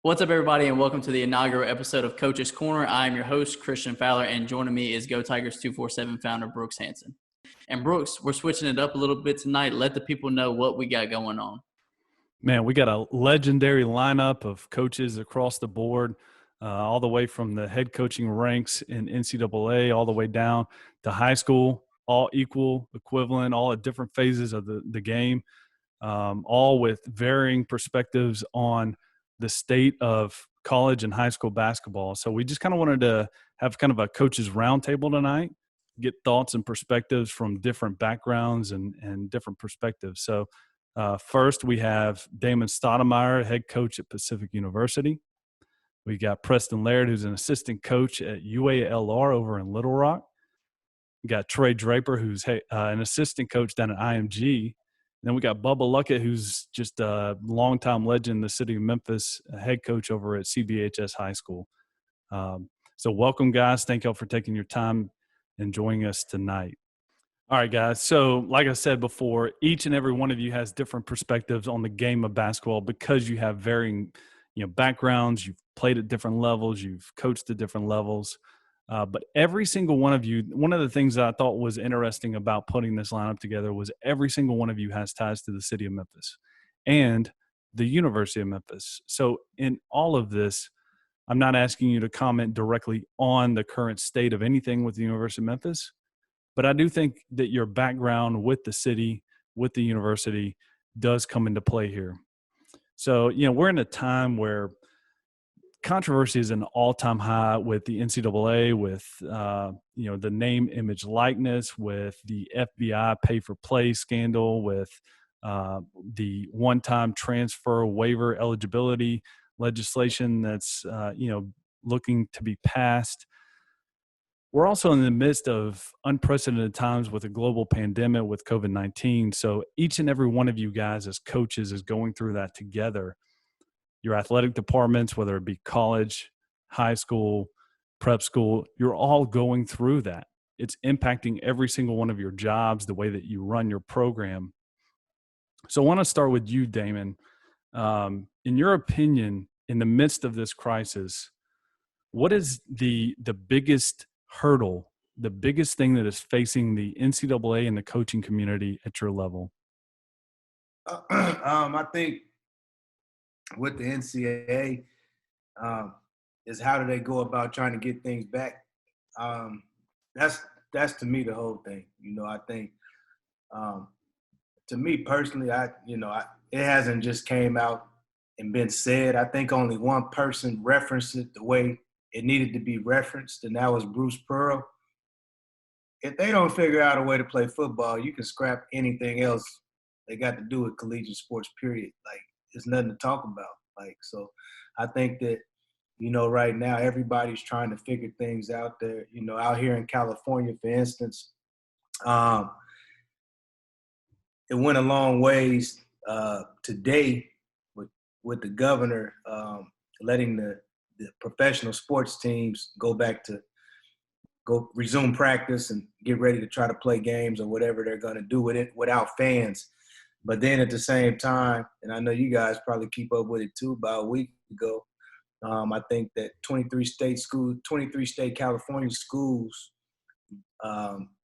What's up, everybody, and welcome to the inaugural episode of Coach's Corner. I am your host, Christian Fowler, and joining me is GoTigers247 founder Brooks Hanson. And Brooks, we're switching it up a little bit tonight. Let the people know what we got going on. Man, we got a legendary lineup of coaches across the board, all the way from the head coaching ranks in NCAA all the way down to high school, all equal, equivalent, all at different phases of the game, all with varying perspectives on the state of college and high school basketball. So we just kind of wanted to have kind of a coaches roundtable tonight, get thoughts and perspectives from different backgrounds and different perspectives. So first, we have Damon Stoudamire, head coach at Pacific University. We got Preston Laird, who's an assistant coach at UALR over in Little Rock. We got Trey Draper, who's an assistant coach down at IMG. Then we got Bubba Luckett, who's just a longtime legend in the city of Memphis, a head coach over at CBHS High School. So welcome, guys. Thank y'all for taking your time and joining us tonight. All right, guys. So like I said before, each and every one of you has different perspectives on the game of basketball because you have varying, backgrounds. You've played at different levels. You've coached at different levels. But every single one of you, one of the things that I thought was interesting about putting this lineup together was every single one of you has ties to the city of Memphis and the University of Memphis. So in all of this, I'm not asking you to comment directly on the current state of anything with the University of Memphis. But I do think that your background with the city, with the university, does come into play here. So, we're in a time where controversy is an all-time high with the NCAA, with, the name, image, likeness, with the FBI pay-for-play scandal, with the one-time transfer waiver eligibility legislation that's, looking to be passed. We're also in the midst of unprecedented times with a global pandemic with COVID-19. So each and every one of you guys as coaches is going through that together. Your athletic departments, whether it be college, high school, prep school, you're all going through that. It's impacting every single one of your jobs, the way that you run your program. So I want to start with you, Damon. In your opinion, in the midst of this crisis, what is the biggest hurdle, the biggest thing that is facing the NCAA and the coaching community at your level? I think with the NCAA is how do they go about trying to get things back? That's to me the whole thing. I think to me personally, it hasn't just came out and been said. I think only one person referenced it the way it needed to be referenced, and that was Bruce Pearl. If they don't figure out a way to play football, you can scrap anything else they got to do with collegiate sports, period. Like, there's nothing to talk about. So I think that, right now everybody's trying to figure things out there. Out here in California, for instance, it went a long ways today with the governor letting the professional sports teams go resume practice and get ready to try to play games or whatever they're going to do with it without fans. But then at the same time, and I know you guys probably keep up with it too, about a week ago, I think that 23 state California schools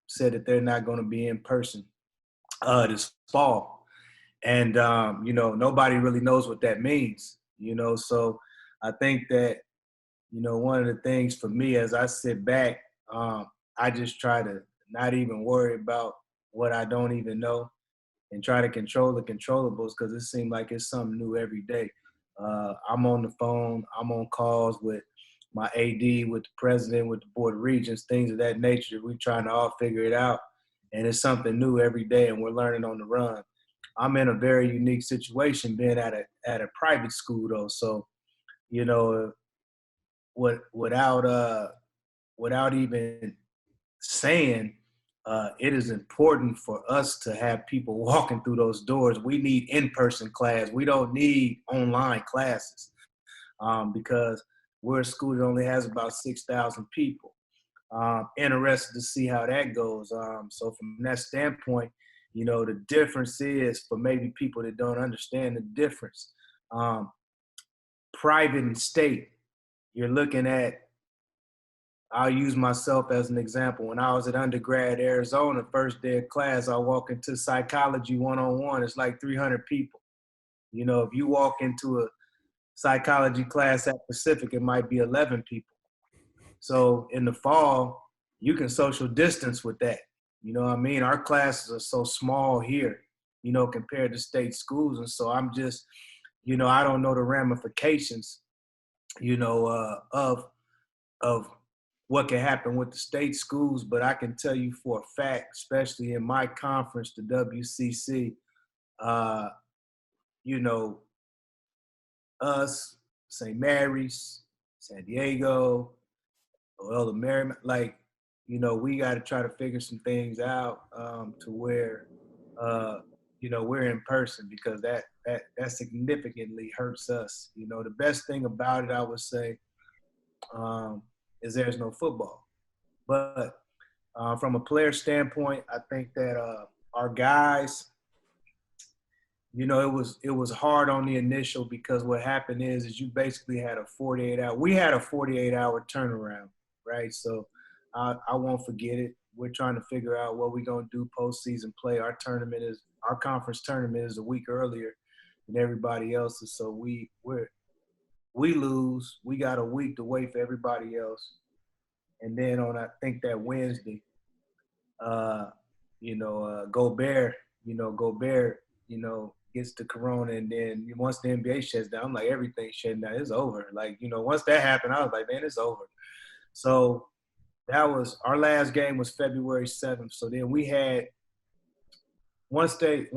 said that they're not going to be in person this fall. And, nobody really knows what that means, so I think that, one of the things for me as I sit back, I just try to not even worry about what I don't even know and try to control the controllables because it seems like it's something new every day. I'm on the phone. I'm on calls with my AD, with the president, with the board of regents, things of that nature. We're trying to all figure it out, and it's something new every day, and we're learning on the run. I'm in a very unique situation being at a private school, though. So, without even saying, it is important for us to have people walking through those doors. We need in-person class. We don't need online classes because we're a school that only has about 6,000 people. Interested to see how that goes. So from that standpoint, the difference is for maybe people that don't understand the difference. private and state, you're looking at, I'll use myself as an example. When I was at undergrad Arizona, first day of class, I walk into psychology one-on-one. It's like 300 people. You know, if you walk into a psychology class at Pacific, it might be 11 people. So in the fall, you can social distance with that. You know what I mean? Our classes are so small here, you know, compared to state schools. And so I'm just, you know, I don't know the ramifications, you know, of what can happen with the state schools, but I can tell you for a fact, especially in my conference, the WCC, you know, us, St. Mary's, San Diego, Elder Marymount, like, you know, we got to try to figure some things out to where, you know, we're in person, because that significantly hurts us. You know, the best thing about it, I would say, is there's no football. But from a player standpoint, I think that our guys, you know, it was hard on the initial, because what happened is you basically had a 48-hour. We had a 48-hour turnaround, right? So I won't forget it. We're trying to figure out what we're gonna do postseason play. Our conference tournament is a week earlier than everybody else's. So we lose. We got a week to wait for everybody else. And then on, I think that Wednesday, you know, Gobert, gets the corona. And then once the NBA shuts down, I'm like, everything's shutting down. It's over. Like, you know, once that happened, I was like, man, it's over. So that was, our last game was February 7th. So then we had, once they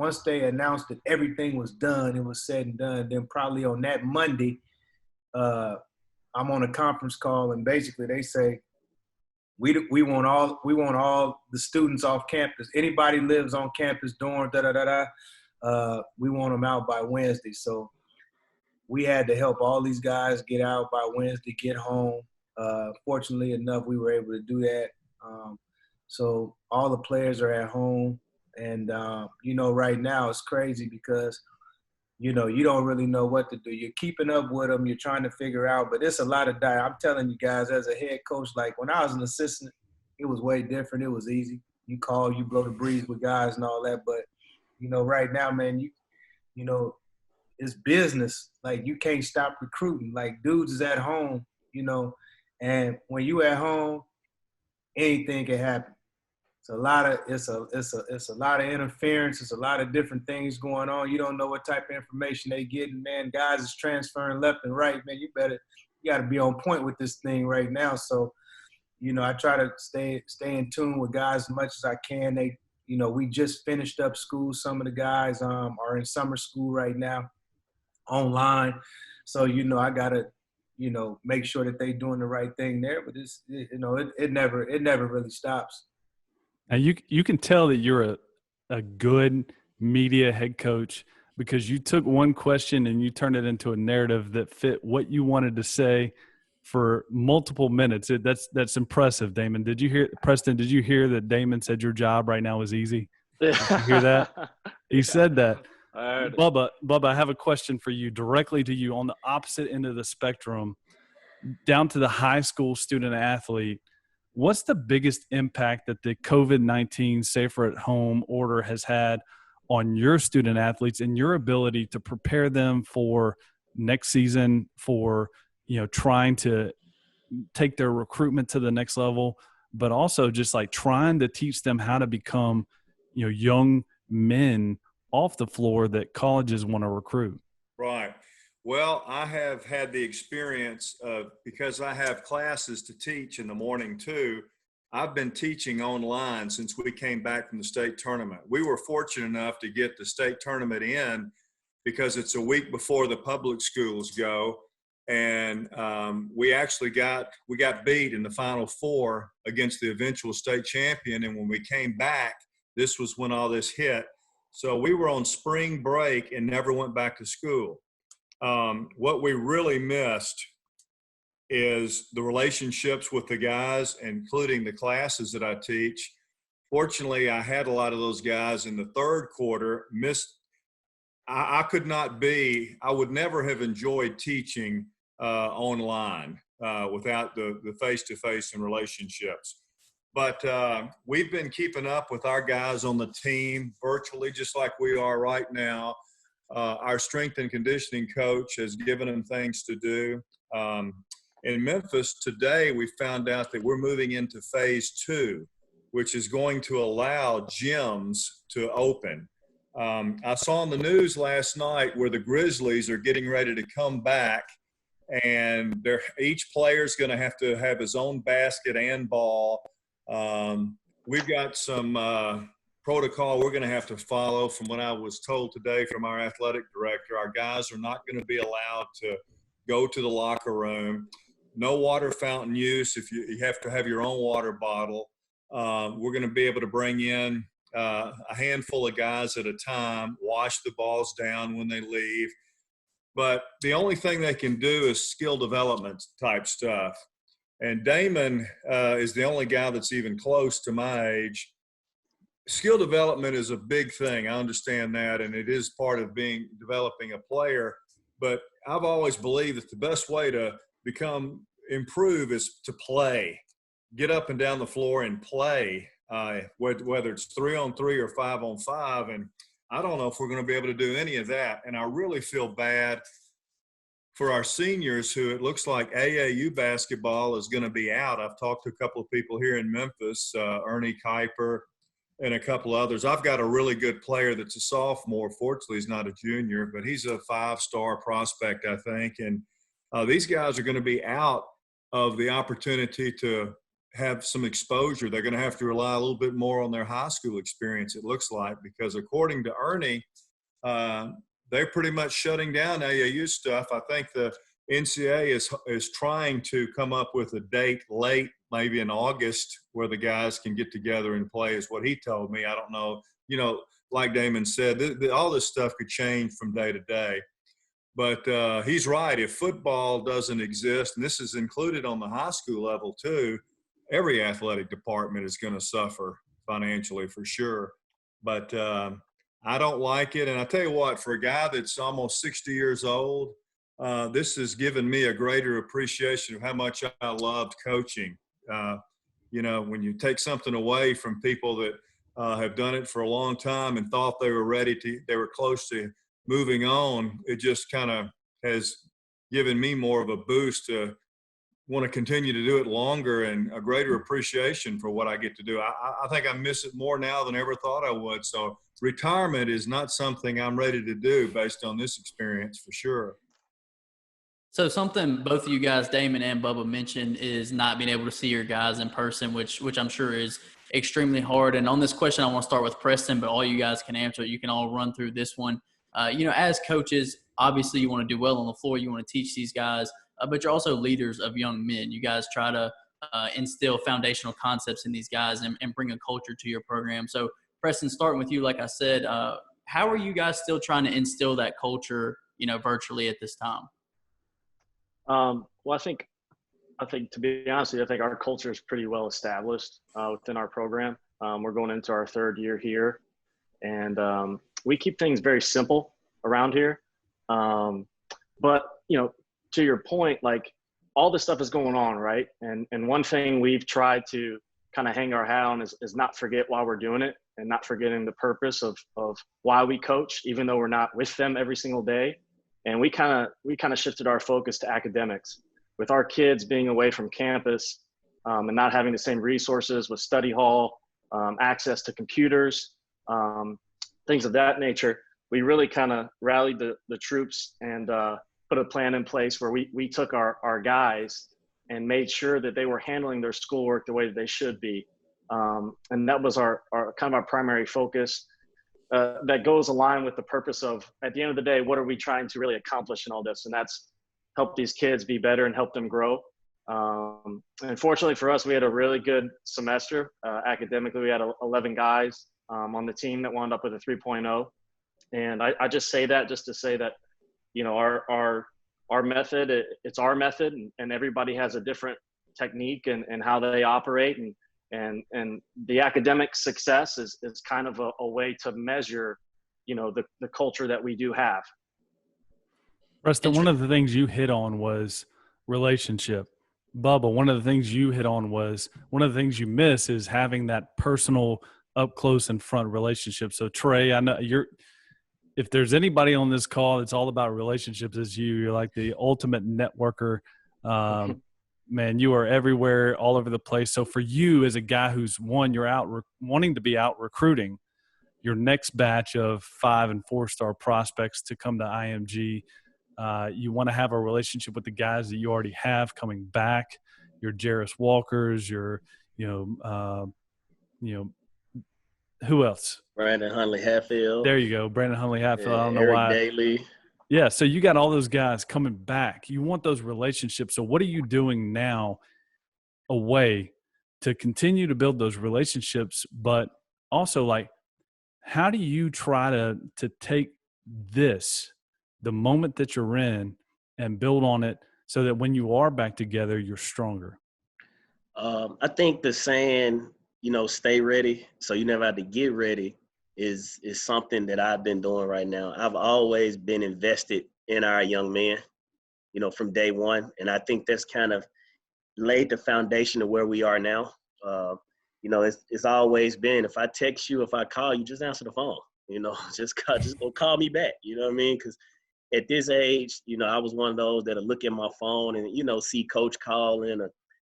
announced that everything was done, it was said and done, then probably on that Monday, I'm on a conference call, and basically they say, we want all the students off campus. Anybody lives on campus, dorm, we want them out by Wednesday. So we had to help all these guys get out by Wednesday, get home. Fortunately enough, we were able to do that. So all the players are at home. And, you know, right now it's crazy because, you know, you don't really know what to do. You're keeping up with them. You're trying to figure out. But it's a lot of I'm telling you guys, as a head coach, like when I was an assistant, it was way different. It was easy. You call, you blow the breeze with guys and all that. But, you know, right now, man, you know, it's business. Like, you can't stop recruiting. Like, dudes is at home, you know. And when you at home, anything can happen. It's a lot of interference. It's a lot of different things going on. You don't know what type of information they getting, man. Guys is transferring left and right, man. You got to be on point with this thing right now. So, you know, I try to stay in tune with guys as much as I can. They, you know, we just finished up school. Some of the guys are in summer school right now, online. So, you know, I gotta, you know, make sure that they doing the right thing there. But it never really stops. And you can tell that you're a good media head coach, because you took one question and you turned it into a narrative that fit what you wanted to say for multiple minutes. That's impressive, Damon. Preston, did you hear that Damon said your job right now is easy? Did you hear that? He said that. Bubba, I have a question for you, directly to you, on the opposite end of the spectrum, down to the high school student athlete. What's the biggest impact that the COVID-19 safer at home order has had on your student athletes and your ability to prepare them for next season, for, you know, trying to take their recruitment to the next level, but also just like trying to teach them how to become, you know, young men off the floor that colleges want to recruit? Right. Well, I have had the experience of, because I have classes to teach in the morning too, I've been teaching online since we came back from the state tournament. We were fortunate enough to get the state tournament in because it's a week before the public schools go. And we actually got beat in the Final Four against the eventual state champion. And when we came back, this was when all this hit. So we were on spring break and never went back to school. What we really missed is the relationships with the guys, including the classes that I teach. Fortunately, I had a lot of those guys in the third quarter, missed I would never have enjoyed teaching online without the face-to-face and relationships. But we've been keeping up with our guys on the team virtually, just like we are right now. Our strength and conditioning coach has given them things to do. In Memphis today, we found out that we're moving into phase 2, which is going to allow gyms to open. I saw on the news last night where the Grizzlies are getting ready to come back, and each player is going to have his own basket and ball. We've got some protocol we're going to have to follow from what I was told today from our athletic director. Our guys are not going to be allowed to go to the locker room. No water fountain use. If you have to have your own water bottle. We're going to be able to bring in a handful of guys at a time, wash the balls down when they leave. But the only thing they can do is skill development type stuff. And Damon is the only guy that's even close to my age. Skill development is a big thing. I understand that, and it is part of developing a player. But I've always believed that the best way to improve is to play. Get up and down the floor and play, whether it's 3-on-3 or 5-on-5. And I don't know if we're going to be able to do any of that. And I really feel bad for our seniors who it looks like AAU basketball is going to be out. I've talked to a couple of people here in Memphis, Ernie Kuiper and a couple others. I've got a really good player that's a sophomore. Fortunately, he's not a junior, but he's a 5-star prospect, I think. And these guys are going to be out of the opportunity to have some exposure. They're going to have to rely a little bit more on their high school experience, it looks like, because according to Ernie, they're pretty much shutting down AAU stuff. I think the NCAA is trying to come up with a date late, maybe in August, where the guys can get together and play, is what he told me. I don't know. You know, like Damon said, all this stuff could change from day to day. But he's right. If football doesn't exist, and this is included on the high school level too, every athletic department is going to suffer financially for sure. But I don't like it. And I tell you what, for a guy that's almost 60 years old, this has given me a greater appreciation of how much I loved coaching. You know, when you take something away from people that have done it for a long time and thought they were close to moving on, it just kind of has given me more of a boost to want to continue to do it longer and a greater appreciation for what I get to do. I think I miss it more now than I ever thought I would. So retirement is not something I'm ready to do based on this experience for sure. So something both of you guys, Damon and Bubba, mentioned is not being able to see your guys in person, which I'm sure is extremely hard. And on this question, I want to start with Preston, but all you guys can answer it. You can all run through this one. You know, as coaches, obviously you want to do well on the floor. You want to teach these guys, but you're also leaders of young men. You guys try to instill foundational concepts in these guys and bring a culture to your program. So Preston, starting with you, like I said, how are you guys still trying to instill that culture, you know, virtually at this time? Well, I think to be honest with you, I think our culture is pretty well established within our program. We're going into our 3rd year here, and we keep things very simple around here. But, you know, to your point, like all this stuff is going on, right? And one thing we've tried to kind of hang our hat on is not forget why we're doing it and not forgetting the purpose of why we coach, even though we're not with them every single day. And we kind of shifted our focus to academics. With our kids being away from campus and not having the same resources with study hall, access to computers, things of that nature, we really kind of rallied the troops and put a plan in place where we took our guys and made sure that they were handling their schoolwork the way that they should be. And that was our kind of our primary focus. That goes aligned with the purpose of, at the end of the day, what are we trying to really accomplish in all this? And that's help these kids be better and help them grow. And fortunately for us, we had a really good semester. Academically, we had 11 guys on the team that wound up with a 3.0. And I just say that just to say that, you know, our method, it's our method, and everybody has a different technique and how they operate. And the academic success is kind of a way to measure the culture that we do have. Preston, one of the things you hit on was relationship. Bubba, one of the things you hit on was one of the things you miss is having that personal up close and front relationship. So Trey, I know if there's anybody on this call that's all about relationships, it's you. You're like the ultimate networker. Man, you are everywhere, all over the place. So for you as a guy who's you're out wanting to be out recruiting your next batch of 5- and 4-star prospects to come to IMG. You want to have a relationship with the guys that you already have coming back, your Jarris Walkers, your, who else? Brandon Huntley-Hatfield. There you go, Brandon Huntley-Hatfield. Yeah, I don't know Eric why. Daly. Yeah, so you got all those guys coming back. You want those relationships. So what are you doing now away to continue to build those relationships, but also like how do you try to take the moment that you're in and build on it so that when you are back together, you're stronger? I think the saying, stay ready so you never have to get ready is something that I've been doing right now. I've always been invested in our young men, from day one. And I think that's kind of laid the foundation of where we are now. It's always been, if I text you, if I call you, just answer the phone, just go call me back. You know what I mean? Because at this age, I was one of those that'll look at my phone and, see coach calling.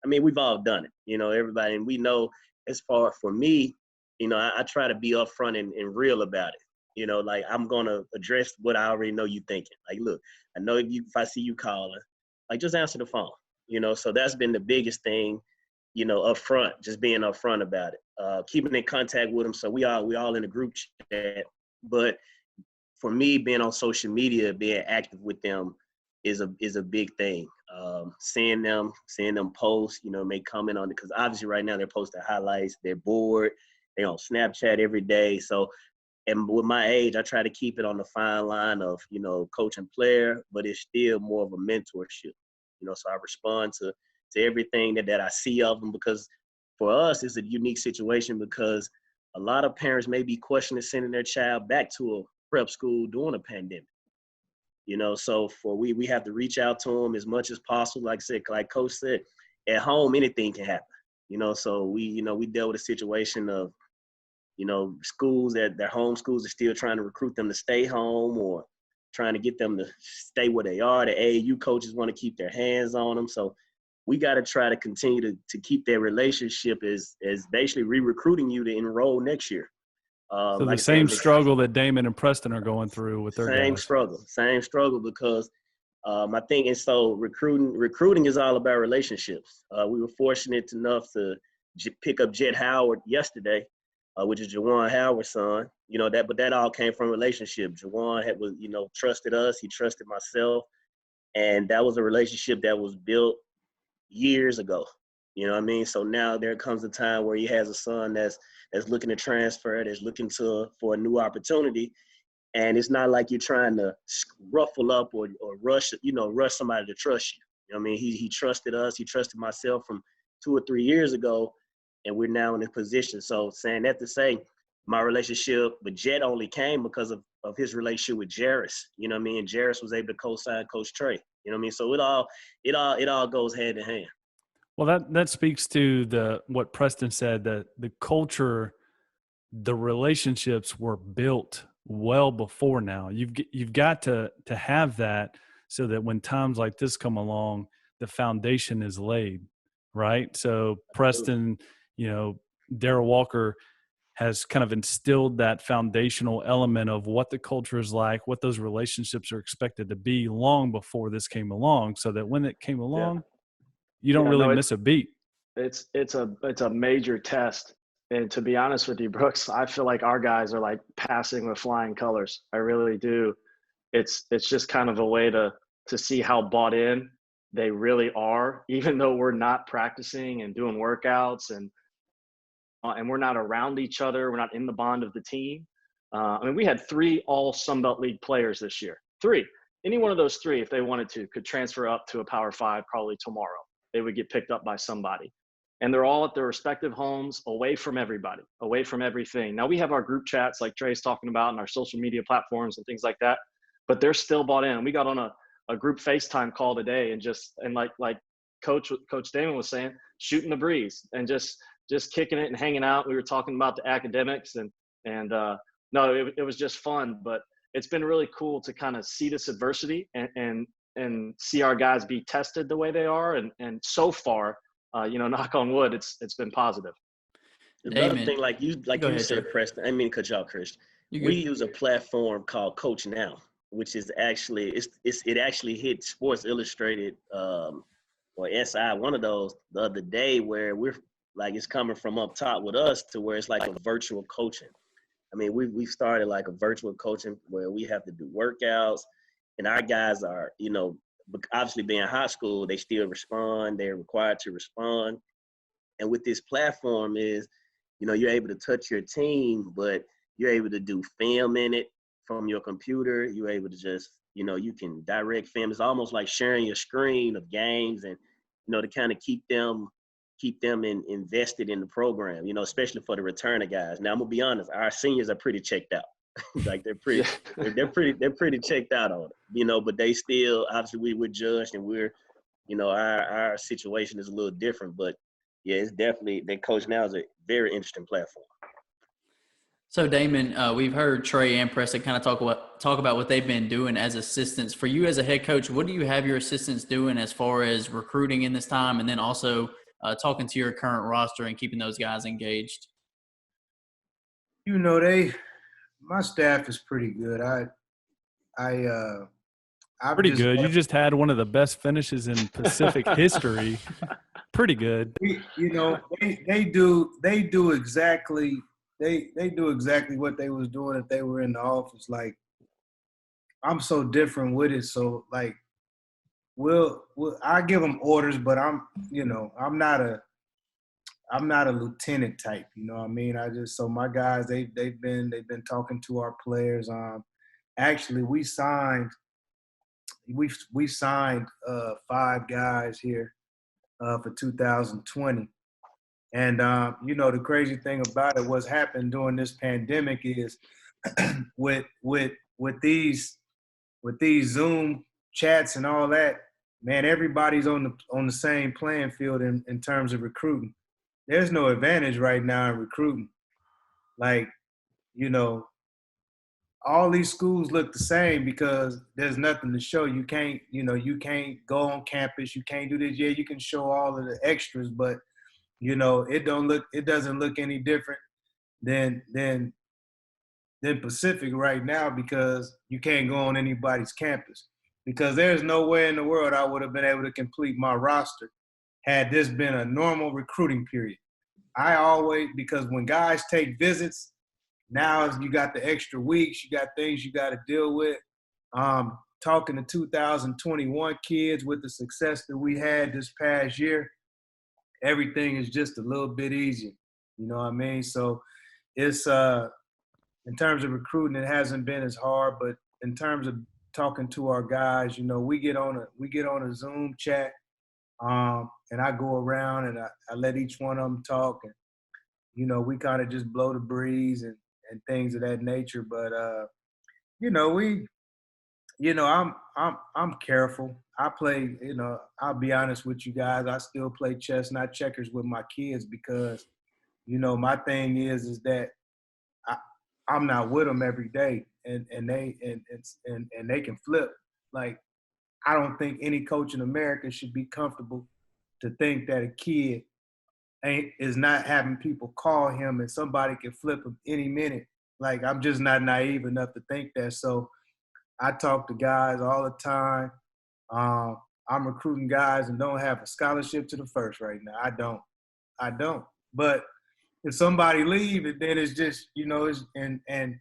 We've all done it, everybody. And we know as far for me, I try to be upfront and real about it. Like I'm going to address what I already know you thinking. Like, look, I know if I see you calling, like just answer the phone, so that's been the biggest thing, upfront, just being upfront about it, keeping in contact with them. So we all in a group chat, but for me, being on social media, being active with them is a big thing. Seeing them post, may comment on it, because obviously right now they're posting highlights, they're bored, they're on Snapchat every day. So, and with my age, I try to keep it on the fine line of, coach and player, but it's still more of a mentorship, so I respond to everything that I see of them, because for us, it's a unique situation because a lot of parents may be questioning sending their child back to a prep school during a pandemic. So we have to reach out to them as much as possible. Like I said, like Coach said, at home, anything can happen, so we dealt with a situation of, schools that their home schools are still trying to recruit them to stay home or trying to get them to stay where they are. The AAU coaches want to keep their hands on them. So we got to try to continue to keep their relationship as basically re-recruiting you to enroll next year. So like the same struggle that Damon and Preston are going through with their same struggle because I think, and so recruiting is all about relationships. We were fortunate enough to pick up Jet Howard yesterday, which is Jawan Howard's son. But that all came from relationship. Jawan trusted us, he trusted myself, and that was a relationship that was built years ago. So now there comes a time where he has a son that's looking to transfer, that's looking for a new opportunity. And it's not like you're trying to ruffle up or rush somebody to trust you. He trusted us, he trusted myself from 2 or 3 years ago, and we're now in a position. So saying that to say, my relationship with Jet only came because of his relationship with Jarris. And Jarris was able to co-sign Coach Trey. So it all goes hand in hand. Well, that speaks to what Preston said, that the culture, the relationships were built well before now. You've got to have that so that when times like this come along, the foundation is laid, right? So Preston, Darryl Walker has kind of instilled that foundational element of what the culture is like, what those relationships are expected to be long before this came along, so that when it came along, you don't really miss a beat. It's a major test. And to be honest with you, Brooks, I feel like our guys are like passing with flying colors. I really do. It's just kind of a way to see how bought in they really are, even though we're not practicing and doing workouts and we're not around each other. We're not in the bond of the team. We had 3 all Sun Belt League players this year. 3. Any one of those 3, if they wanted to, could transfer up to a Power 5 probably tomorrow. They would get picked up by somebody. and they're all at their respective homes, away from everybody, away from everything. Now we have our group chats like Trey's talking about and our social media platforms and things like that, but they're still bought in. We got on a group FaceTime call today and like Coach Damon was saying, shooting the breeze and just kicking it and hanging out. We were talking about the academics and no, it was just fun, but it's been really cool to kind of see this adversity and see our guys be tested the way they are. And so far, knock on wood, it's been positive. Another thing, like you ahead, said, Preston, I mean, cut you off, Chris. We use a platform called Coach Now, which is actually, it actually hit Sports Illustrated or SI, one of those the other day, where we're like, it's coming from up top with us to where it's like a virtual coaching. I mean, we've started like a virtual coaching where we have to do workouts, and our guys are, obviously being high school, they still respond. They're required to respond. And with this platform is, you're able to touch your team, but you're able to do film in it from your computer. You're able to just, you can direct film. It's almost like sharing your screen of games and, to kind of keep them invested in the program, especially for the returner guys. Now I'm gonna be honest, our seniors are pretty checked out. Like they're pretty checked out on it, but they still, obviously we're judged and we're, our situation is a little different, but yeah, it's definitely, that Coach Now is a very interesting platform. So Damon, we've heard Trey and Preston kind of talk about what they've been doing as assistants. For you as a head coach, what do you have your assistants doing as far as recruiting in this time, and then also talking to your current roster and keeping those guys engaged? My staff is pretty good. Pretty good. You just had one of the best finishes in Pacific history. Pretty good. They do exactly what they was doing if they were in the office. Like, I'm so different with it. So like, I give them orders, but I'm not a lieutenant type. You know what I mean? So my guys, they've been talking to our players. Actually, we signed 5 guys here for 2020. And, the crazy thing about it, what's happened during this pandemic is with these Zoom chats and all that, man, everybody's on the same playing field in terms of recruiting. There's no advantage right now in recruiting. Like, all these schools look the same because there's nothing to show. You can't go on campus. You can't do this. Yeah, you can show all of the extras, but it doesn't look any different than Pacific right now because you can't go on anybody's campus. Because there's no way in the world I would have been able to complete my roster had this been a normal recruiting period. Because when guys take visits, now you got the extra weeks, you got things you got to deal with. Talking to 2021 kids with the success that we had this past year, everything is just a little bit easier. You know what I mean? So it's in terms of recruiting, it hasn't been as hard, but in terms of talking to our guys, we get on a Zoom chat, and I go around and I let each one of them talk, and we kind of just blow the breeze and things of that nature. But I'm careful. I play, I'll be honest with you guys, I still play chess, not checkers, with my kids because, my thing is that I'm not with them every day, and they can flip. Like, I don't think any coach in America should be comfortable to think that a kid is not having people call him and somebody can flip him any minute. Like, I'm just not naive enough to think that. So I talk to guys all the time. I'm recruiting guys and don't have a scholarship to the first right now. I don't. But if somebody leave, then it's just, hey,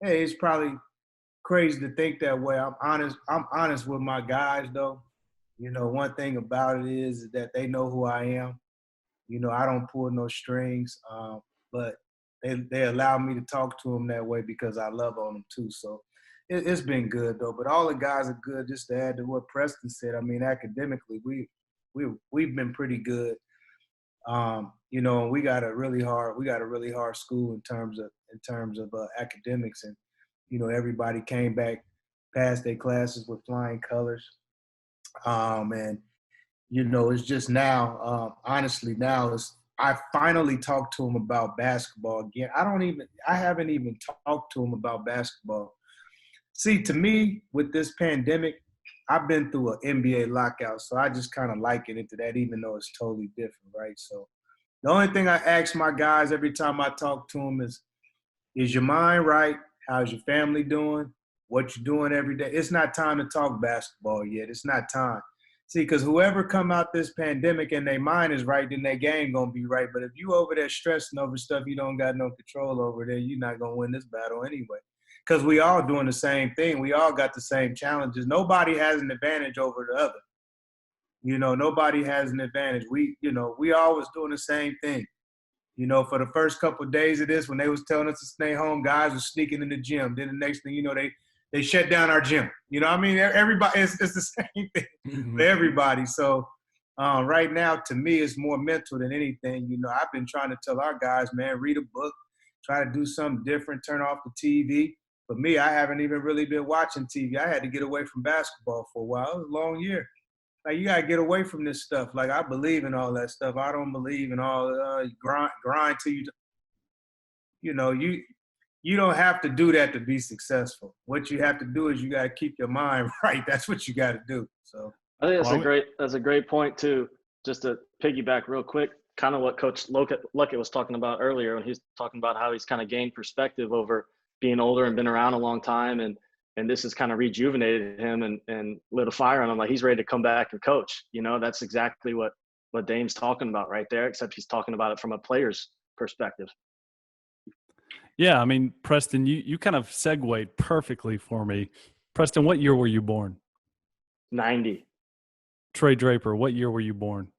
it's probably crazy to think that way. I'm honest with my guys though. One thing about it is that they know who I am. I don't pull no strings, but they allow me to talk to them that way because I love on them too. So it's been good though. But all the guys are good. Just to add to what Preston said, I mean, academically, we've been pretty good. You know, we got a really hard school in terms of academics, and you know, everybody came back, passed their classes with flying colors, and you know, it's just now, honestly, I finally talked to him about basketball again. I haven't even talked to him about basketball. See, to me, with this pandemic, I've been through an NBA lockout, so I just kind of liken it to that, even though it's totally different, right? So the only thing I ask my guys every time I talk to them is your mind right? How's your family doing? What you doing every day? It's not time to talk basketball yet. It's not time. See, because whoever come out this pandemic and their mind is right, then their game going to be right. But if you over there stressing over stuff you don't got no control over, then you're not going to win this battle anyway. Because we all doing the same thing. We all got the same challenges. Nobody has an advantage over the other. You know, nobody has an advantage. We all was doing the same thing. You know, for the first couple of days of this, when they was telling us to stay home, guys were sneaking in the gym. Then the next thing you know, they shut down our gym. You know what I mean? Everybody, it's the same thing for everybody. So right now, to me, it's more mental than anything. You know, I've been trying to tell our guys, man, read a book, try to do something different, turn off the TV. For me, I haven't even really been watching TV. I had to get away from basketball for a while. It was a long year. Like, you got to get away from this stuff. Like, I believe in all that stuff. I don't believe in all grind till you know, you don't have to do that to be successful. What you have to do is you got to keep your mind right. That's what you got to do. So I think that's a great point too. Just to piggyback real quick, kind of what Coach Luckett was talking about earlier when he's talking about how he's kind of gained perspective over being older and been around a long time, and this has kind of rejuvenated him and lit a fire on him. Like, he's ready to come back and coach. You know, that's exactly what Dame's talking about right there, except he's talking about it from a player's perspective. Yeah, I mean, Preston, you kind of segued perfectly for me. Preston, what year were you born? 90. Trey Draper, what year were you born?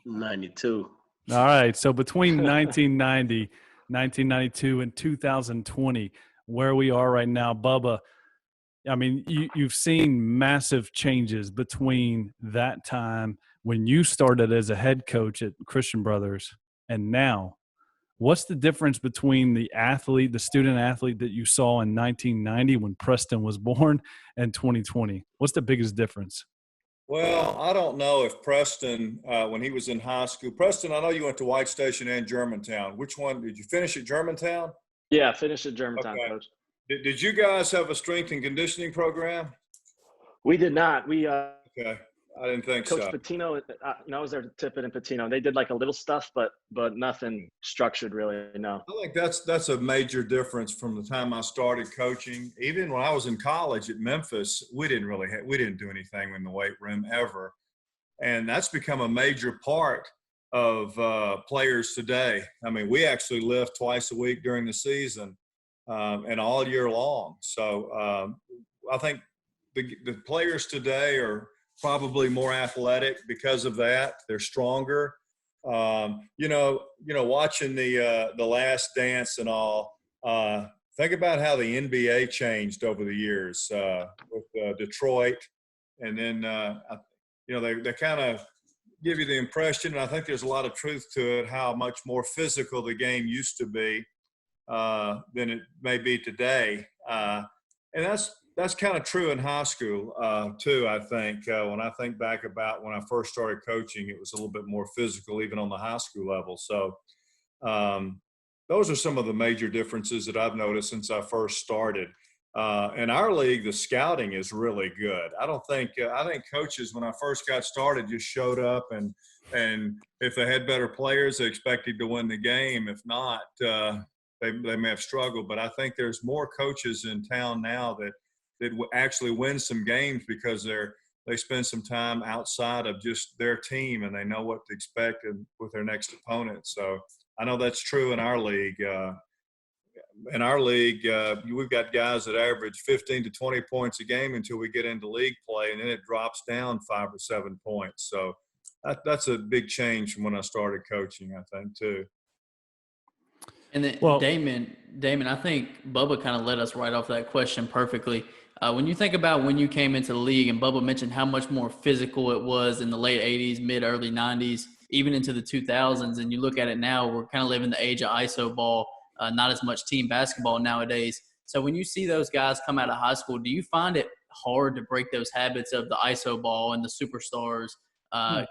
92. All right, so between 1990, 1992, and 2020, where we are right now, Bubba, I mean, you've seen massive changes between that time when you started as a head coach at Christian Brothers and now. What's the difference between the student athlete that you saw in 1990 when Preston was born and 2020? What's the biggest difference? Well, I don't know if Preston, when he was in high school, Preston, I know you went to White Station and Germantown. Which one? Did you finish at Germantown? Yeah, I finished at Germantown, okay. Coach. Did you guys have a strength and conditioning program? We did not. Okay. I didn't think Coach so. Patino, I was there to Tippett and Patino. They did like a little stuff, but nothing structured really, no. I think that's a major difference from the time I started coaching. Even when I was in college at Memphis, we didn't do anything in the weight room ever. And that's become a major part of players today. I mean, we actually lift twice a week during the season and all year long. So I think the players today are probably more athletic because of that. They're stronger. You know, watching the Last Dance and all. Think about how the NBA changed over the years with Detroit, and then they kind of give you the impression, and I think there's a lot of truth to it, how much more physical the game used to be than it may be today, and that's kind of true in high school too. I think when I think back about when I first started coaching, it was a little bit more physical, even on the high school level. So those are some of the major differences that I've noticed since I first started. In our league, the scouting is really good. I think coaches, when I first got started, just showed up and if they had better players, they expected to win the game. If not, they may have struggled. But I think there's more coaches in town now that actually win some games because they spend some time outside of just their team and they know what to expect with their next opponent. So I know that's true in our league. We've got guys that average 15 to 20 points a game until we get into league play, and then it drops down 5 or 7 points. So that's a big change from when I started coaching, I think, too. And then Damon, I think Bubba kind of led us right off that question perfectly. When you think about when you came into the league, and Bubba mentioned how much more physical it was in the late 80s, early 90s, even into the 2000s, and you look at it now, we're kind of living the age of ISO ball, not as much team basketball nowadays. So when you see those guys come out of high school, do you find it hard to break those habits of the ISO ball and the superstars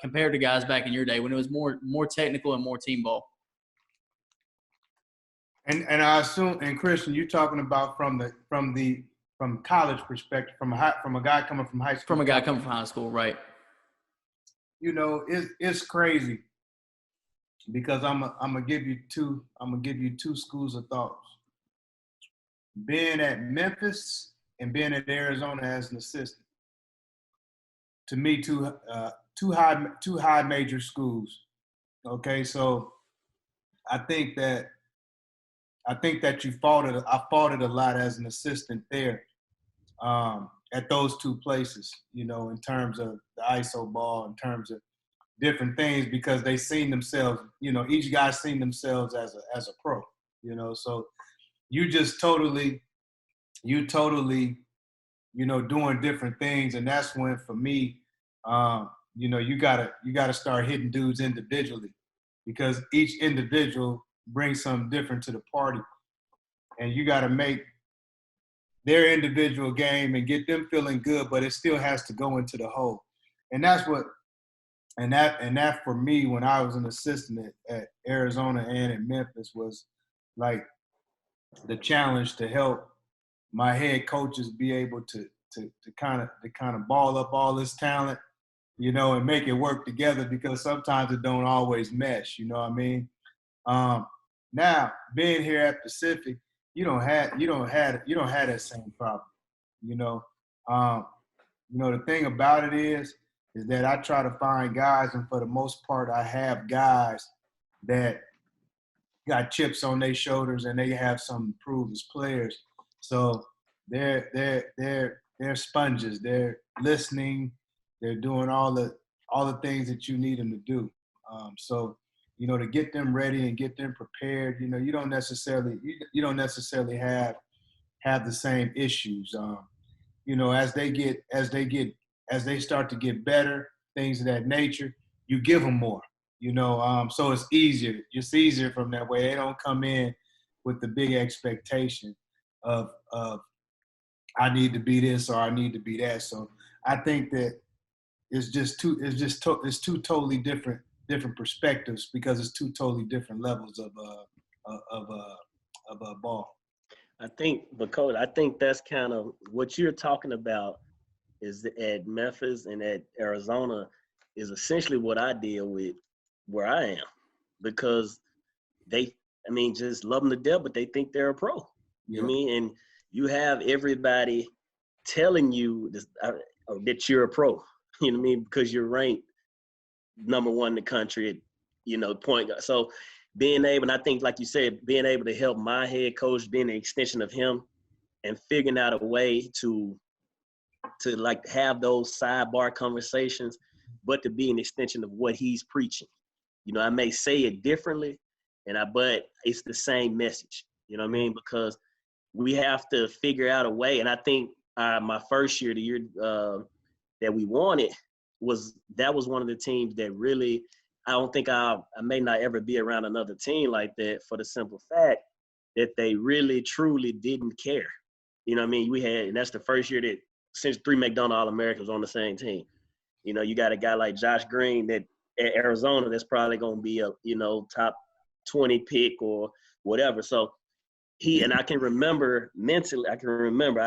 compared to guys back in your day when it was more technical and more team ball? And I assume, and Christian, you're talking about from college perspective, from a guy coming from high school. From a guy coming from high school, right? You know, it's crazy because I'm gonna give you two schools of thoughts. Being at Memphis and being at Arizona as an assistant, to me, two high major schools. Okay, so I think that I fought it a lot as an assistant there at those two places, you know, in terms of the ISO ball, in terms of different things, because they seen themselves, you know, each guy seen themselves as a pro, you know. So you totally, you know, doing different things, and that's when for me, you know, you gotta start hitting dudes individually, because each individual brings something different to the party, and you gotta make their individual game and get them feeling good, but it still has to go into the whole. And that's what, and that for me, when I was an assistant at Arizona and at Memphis, was like the challenge to help my head coaches be able to kind of ball up all this talent, you know, and make it work together, because sometimes it don't always mesh, you know what I mean? Now being here at Pacific, you don't have that same problem, you know. You know, the thing about it is that I try to find guys, and for the most part, I have guys that got chips on their shoulders and they have something to prove as players. So they're sponges. They're listening. They're doing all the things that you need them to do. So, you know, to get them ready and get them prepared, you know, you don't necessarily have the same issues. You know, as they start to get better, things of that nature, you give them more. You know, so it's easier. It's easier from that way. They don't come in with the big expectation of I need to be this or I need to be that. So I think that it's two totally different perspectives, because it's two totally different levels of a ball. I think, but Coach, I think that's kind of what you're talking about is at Memphis and at Arizona is essentially what I deal with where I am, because just love them to death, but they think they're a pro. You know what I mean? And you have everybody telling you this, that you're a pro. You know what I mean? Because you're ranked number one in the country at, you know, point guard. So being able, and I think, like you said, being able to help my head coach, being an extension of him, and figuring out a way to like have those sidebar conversations, but to be an extension of what he's preaching. You know, I may say it differently, but it's the same message. You know what I mean? Because we have to figure out a way. And I think my first year, the year that we won it, was one of the teams that really, I don't think I may not ever be around another team like that, for the simple fact that they really, truly didn't care. You know what I mean? And that's the first year that since 3 McDonald All-Americans on the same team. You know, you got a guy like Josh Green that at Arizona that's probably going to be a, you know, top 20 pick or whatever. So and I can remember mentally, I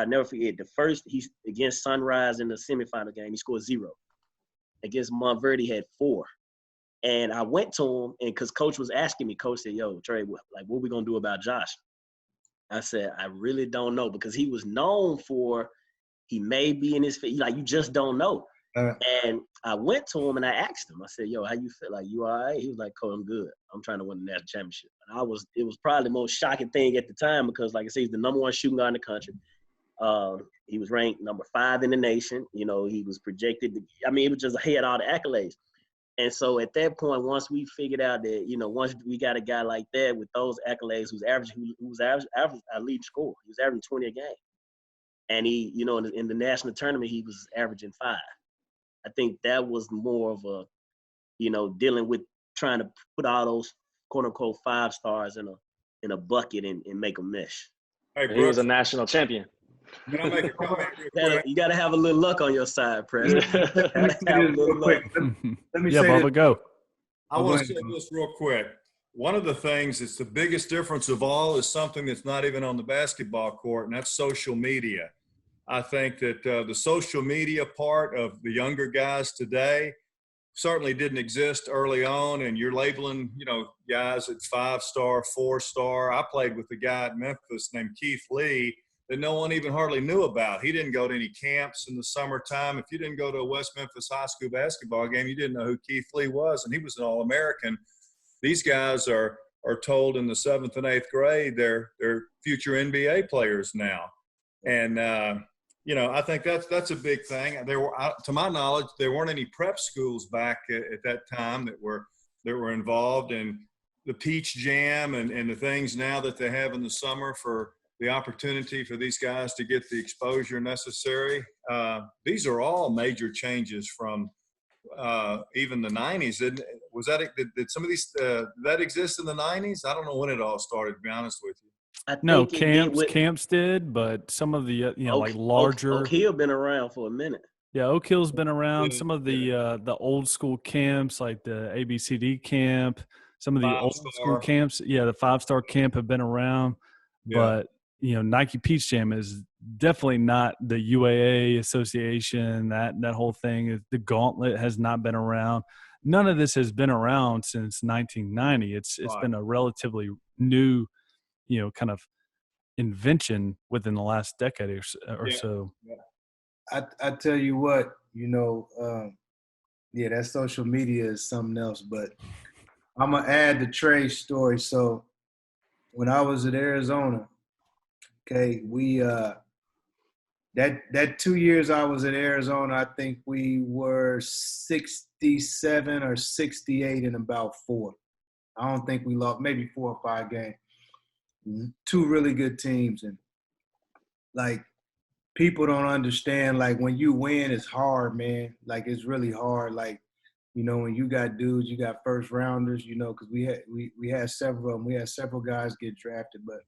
never forget the first, he's against Sunrise in the semifinal game, he scored 0. Against Montverde, had 4. And I went to him, and because Coach was asking me, Coach said, "Yo, Trey, what we going to do about Josh?" I said, "I really don't know," because he was known for, he may be in his feet, like, you just don't know. And I went to him and I asked him, I said, "Yo, how you feel? Like, you all right?" He was like, "Coach, I'm good. I'm trying to win the national championship." And it was probably the most shocking thing at the time, because, like I said, he's the number 1 shooting guard in the country. He was ranked number 5 in the nation. You know, he was projected it was just, he had all the accolades. And so at that point, once we figured out that, you know, once we got a guy like that with those accolades, who was our lead scorer, he was averaging 20 a game. And he, you know, in the national tournament, he was averaging 5. I think that was more of a, you know, dealing with trying to put all those quote unquote 5 stars in a bucket and make them mesh. Hey, He was Brooks, a national champion. can I make a comment real quick? You got to have a little luck on your side, Preston. Let me say this real quick. Let me yeah, say Bubba, this. go. I Oh, go want to ahead, say Bro. this real quick. One of the things that's the biggest difference of all is something that's not even on the basketball court, and that's social media. I think that the social media part of the younger guys today certainly didn't exist early on, and you're labeling, you know, guys at 5-star, 4-star. I played with a guy at Memphis named Keith Lee that no one even hardly knew about. He didn't go to any camps in the summertime. If you didn't go to a West Memphis high school basketball game, you didn't know who Keith Lee was, and he was an All-American. These guys are told in the 7th and 8th grade they're future NBA players now. And, you know, I think that's a big thing. There were, to my knowledge, there weren't any prep schools back at that time that were involved in the Peach Jam and the things now that they have in the summer for the opportunity for these guys to get the exposure necessary. These are all major changes from even the 90s. Did some of these that exist in the 90s? I don't know when it all started, to be honest with you. No, camps did, but some of the like larger Oak Hill been around for a minute. Yeah, Oak Hill's been around. Yeah, Some of the old school camps, like the ABCD camp, some of the old school camps, the 5-star camp have been around. Yeah. But Nike Peach Jam is definitely not the UAA association. That whole thing, the Gauntlet has not been around. None of this has been around since 1990. It's been a relatively new, kind of invention within the last decade or so. I tell you what, that social media is something else. But I'm gonna add the Trey story. So when I was at Arizona, okay, we that 2 years I was at Arizona, I think we were 67 or 68 in about 4. I don't think we lost, maybe 4 or 5 games. 2 really good teams, and like people don't understand. Like when you win, it's hard, man. Like it's really hard. Like when you got dudes, you got first rounders. Because we had several of them. We had several guys get drafted, but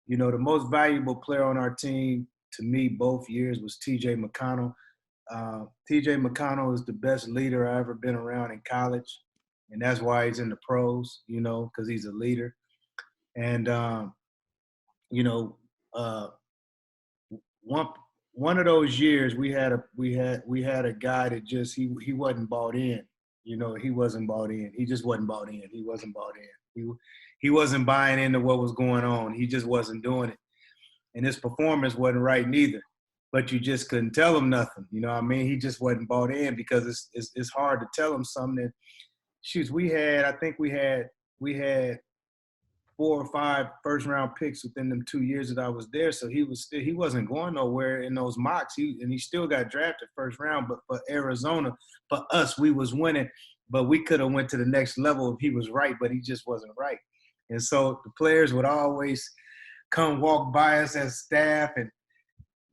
the most valuable player on our team to me both years was T.J. McConnell. T.J. McConnell is the best leader I've ever been around in college, and that's why he's in the pros. Because he's a leader. And one of those years we had a guy that just he wasn't bought in. He wasn't bought in. He just wasn't bought in. He wasn't bought in. He wasn't buying into what was going on. He just wasn't doing it. And his performance wasn't right neither. But you just couldn't tell him nothing. He just wasn't bought in, because it's hard to tell him something that we had 4 or 5 first-round picks within them 2 years that I was there. So he wasn't going nowhere in those mocks. He still got drafted first round. But for Arizona, for us, we was winning. But we could have went to the next level if he was right, but he just wasn't right. And so the players would always come walk by us as staff, and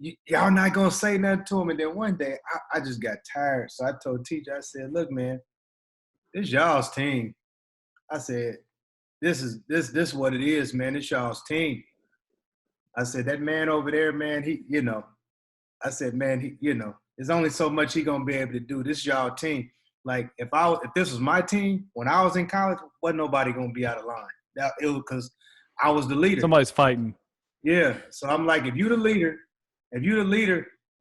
y'all not going to say nothing to him. And then one day I just got tired. So I told teacher, I said, look, man, this y'all's team. I said, This is what it is, man. It's y'all's team. I said, that man over there, man, I said, man, there's only so much he gonna be able to do. This is y'all team. Like if this was my team when I was in college, wasn't nobody gonna be out of line. It was because I was the leader. Somebody's fighting. Yeah. So I'm like, if you're the leader,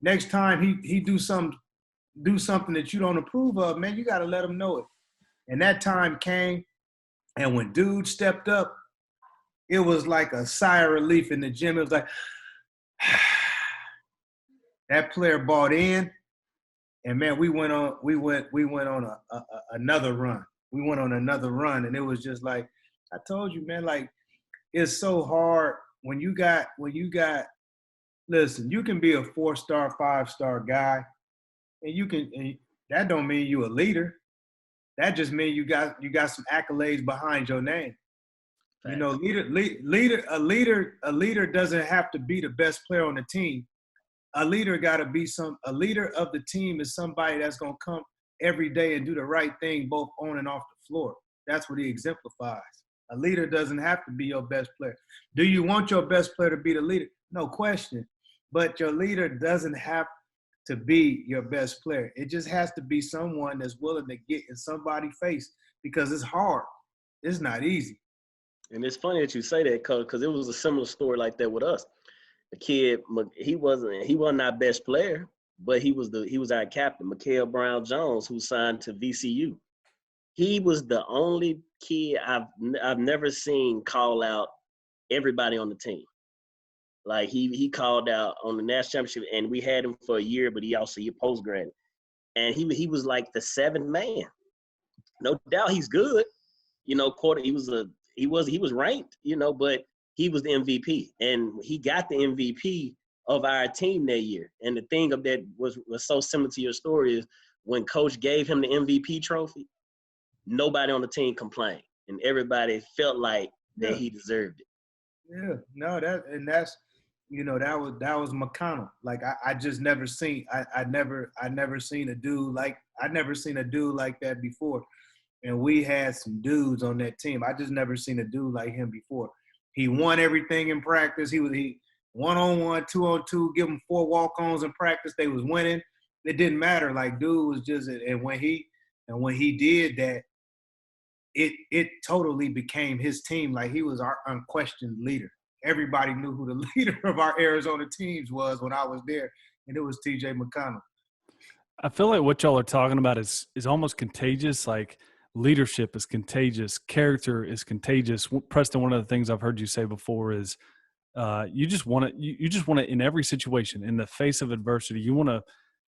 next time he do something that you don't approve of, man, you gotta let him know it. And that time came. And when dude stepped up, it was like a sigh of relief in the gym. It was like, that player bought in, and man, we went on another run. We went on another run, and it was just like, I told you, man, like it's so hard when you got. Listen, you can be a 4-star, 5-star guy, and that don't mean you a leader. That just means you got some accolades behind your name. Thanks. A leader doesn't have to be the best player on the team. a leader got to be a leader of the team is somebody that's going to come every day and do the right thing both on and off the floor. That's what he exemplifies. A leader doesn't have to be your best player. Do you want your best player to be the leader? No question. But your leader doesn't have to be your best player. It just has to be someone that's willing to get in somebody's face because it's hard. It's not easy. And it's funny that you say that, Coach, because it was a similar story like that with us. The kid, he wasn't our best player, but he was our captain, Mikael Brown-Jones, who signed to VCU. He was the only kid I've never seen call out everybody on the team. Like he called out on the national championship, and we had him for a year, but he post-grad. And he was like the seventh man. No doubt he's good. You know, he was ranked, you know, but he was the MVP. And he got the MVP of our team that year. And the thing of that was so similar to your story is when Coach gave him the MVP trophy, nobody on the team complained. And everybody felt like that he deserved it. Yeah, no, that's you know, that was McConnell. Like I just never seen I never seen a dude like that before. And we had some dudes on that team. I just never seen a dude like him before. He won everything in practice. He 1-on-1, 2-on-2, give him 4 walk-ons in practice. They was winning. It didn't matter. Like dude was just, and when he did that, it totally became his team. Like he was our unquestioned leader. Everybody knew who the leader of our Arizona teams was when I was there, and it was TJ McConnell. I feel like what y'all are talking about is almost contagious. Like leadership is contagious, character is contagious. Preston, one of the things I've heard you say before is you just want to in every situation, in the face of adversity, you want to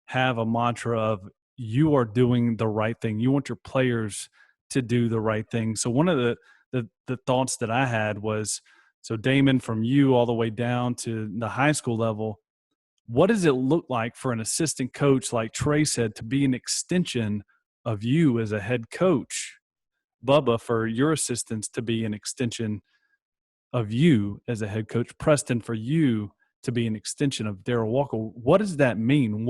have a mantra of you are doing the right thing. You want your players to do the right thing. So one of the thoughts that I had was, so Damon, from you all the way down to the high school level, what does it look like for an assistant coach, like Trey said, to be an extension of you as a head coach? Bubba, for your assistants to be an extension of you as a head coach. Preston, for you to be an extension of Darryl Walker. What does that mean?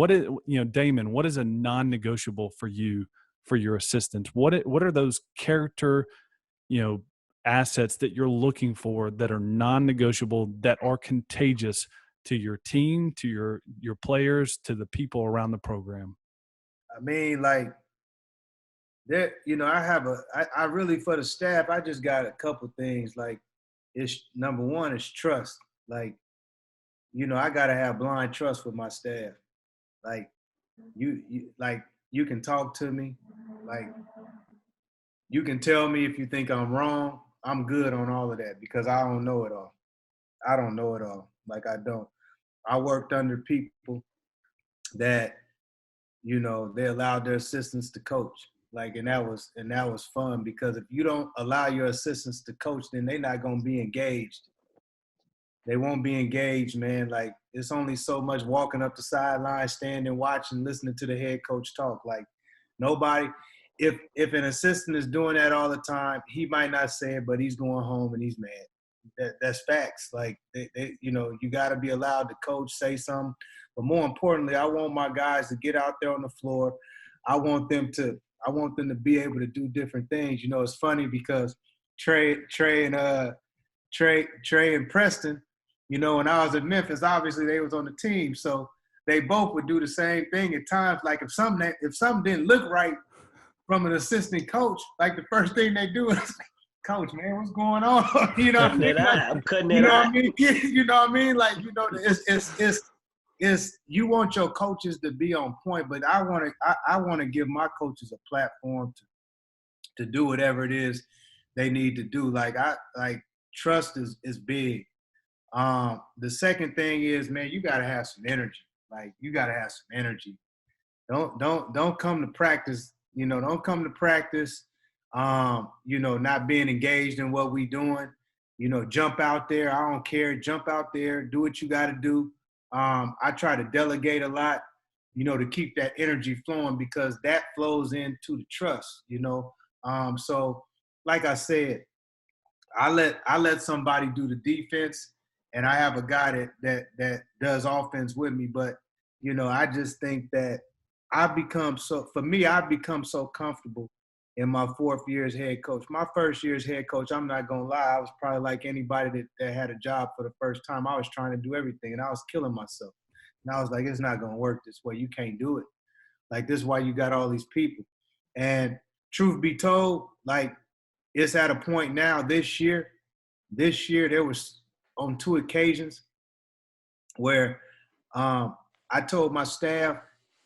Damon, what is a non-negotiable for you, for your assistants? What are those character, assets that you're looking for that are non-negotiable, that are contagious to your team, to your players, to the people around the program? I mean, like, I really, for the staff, I just got a couple things. Like, it's number one is trust. Like, I got to have blind trust with my staff. Like, you can talk to me. Like, you can tell me if you think I'm wrong. I'm good on all of that because I don't know it all. I don't know it all. Like, I don't. I worked under people that, they allowed their assistants to coach. Like, and that was fun because if you don't allow your assistants to coach, then they're not going to be engaged. They won't be engaged, man. Like, it's only so much walking up the sideline, standing, watching, listening to the head coach talk. Like, nobody, if an assistant is doing that all the time, he might not say it, but he's going home and he's mad. That's facts. Like, you got to be allowed to coach, say something. But more importantly, I want my guys to get out there on the floor. I want them to be able to do different things. It's funny because Trey and Preston, when I was at Memphis, obviously they was on the team. So they both would do the same thing at times. Like if something didn't look right from an assistant coach, like the first thing they do is, Coach, man, what's going on? You know what I mean? I'm cutting it out. You know what I mean? Like, it's you want your coaches to be on point, but I want to give my coaches a platform to do whatever it is they need to do. Like trust is big. The second thing is, man, you got to have some energy. Like, you got to have some energy. Don't come to practice. Don't come to practice. Not being engaged in what we doing. Jump out there. I don't care. Jump out there. Do what you got to do. I try to delegate a lot, to keep that energy flowing because that flows into the trust. So like I said, I let somebody do the defense and I have a guy that does offense with me. But, I just think that I've become so comfortable in my 4th year as head coach. My 1st year as head coach, I'm not going to lie, I was probably like anybody that had a job for the first time. I was trying to do everything, and I was killing myself. And I was like, it's not going to work this way. You can't do it. Like, this is why you got all these people. And truth be told, like, it's at a point now this year, there was on 2 occasions where I told my staff,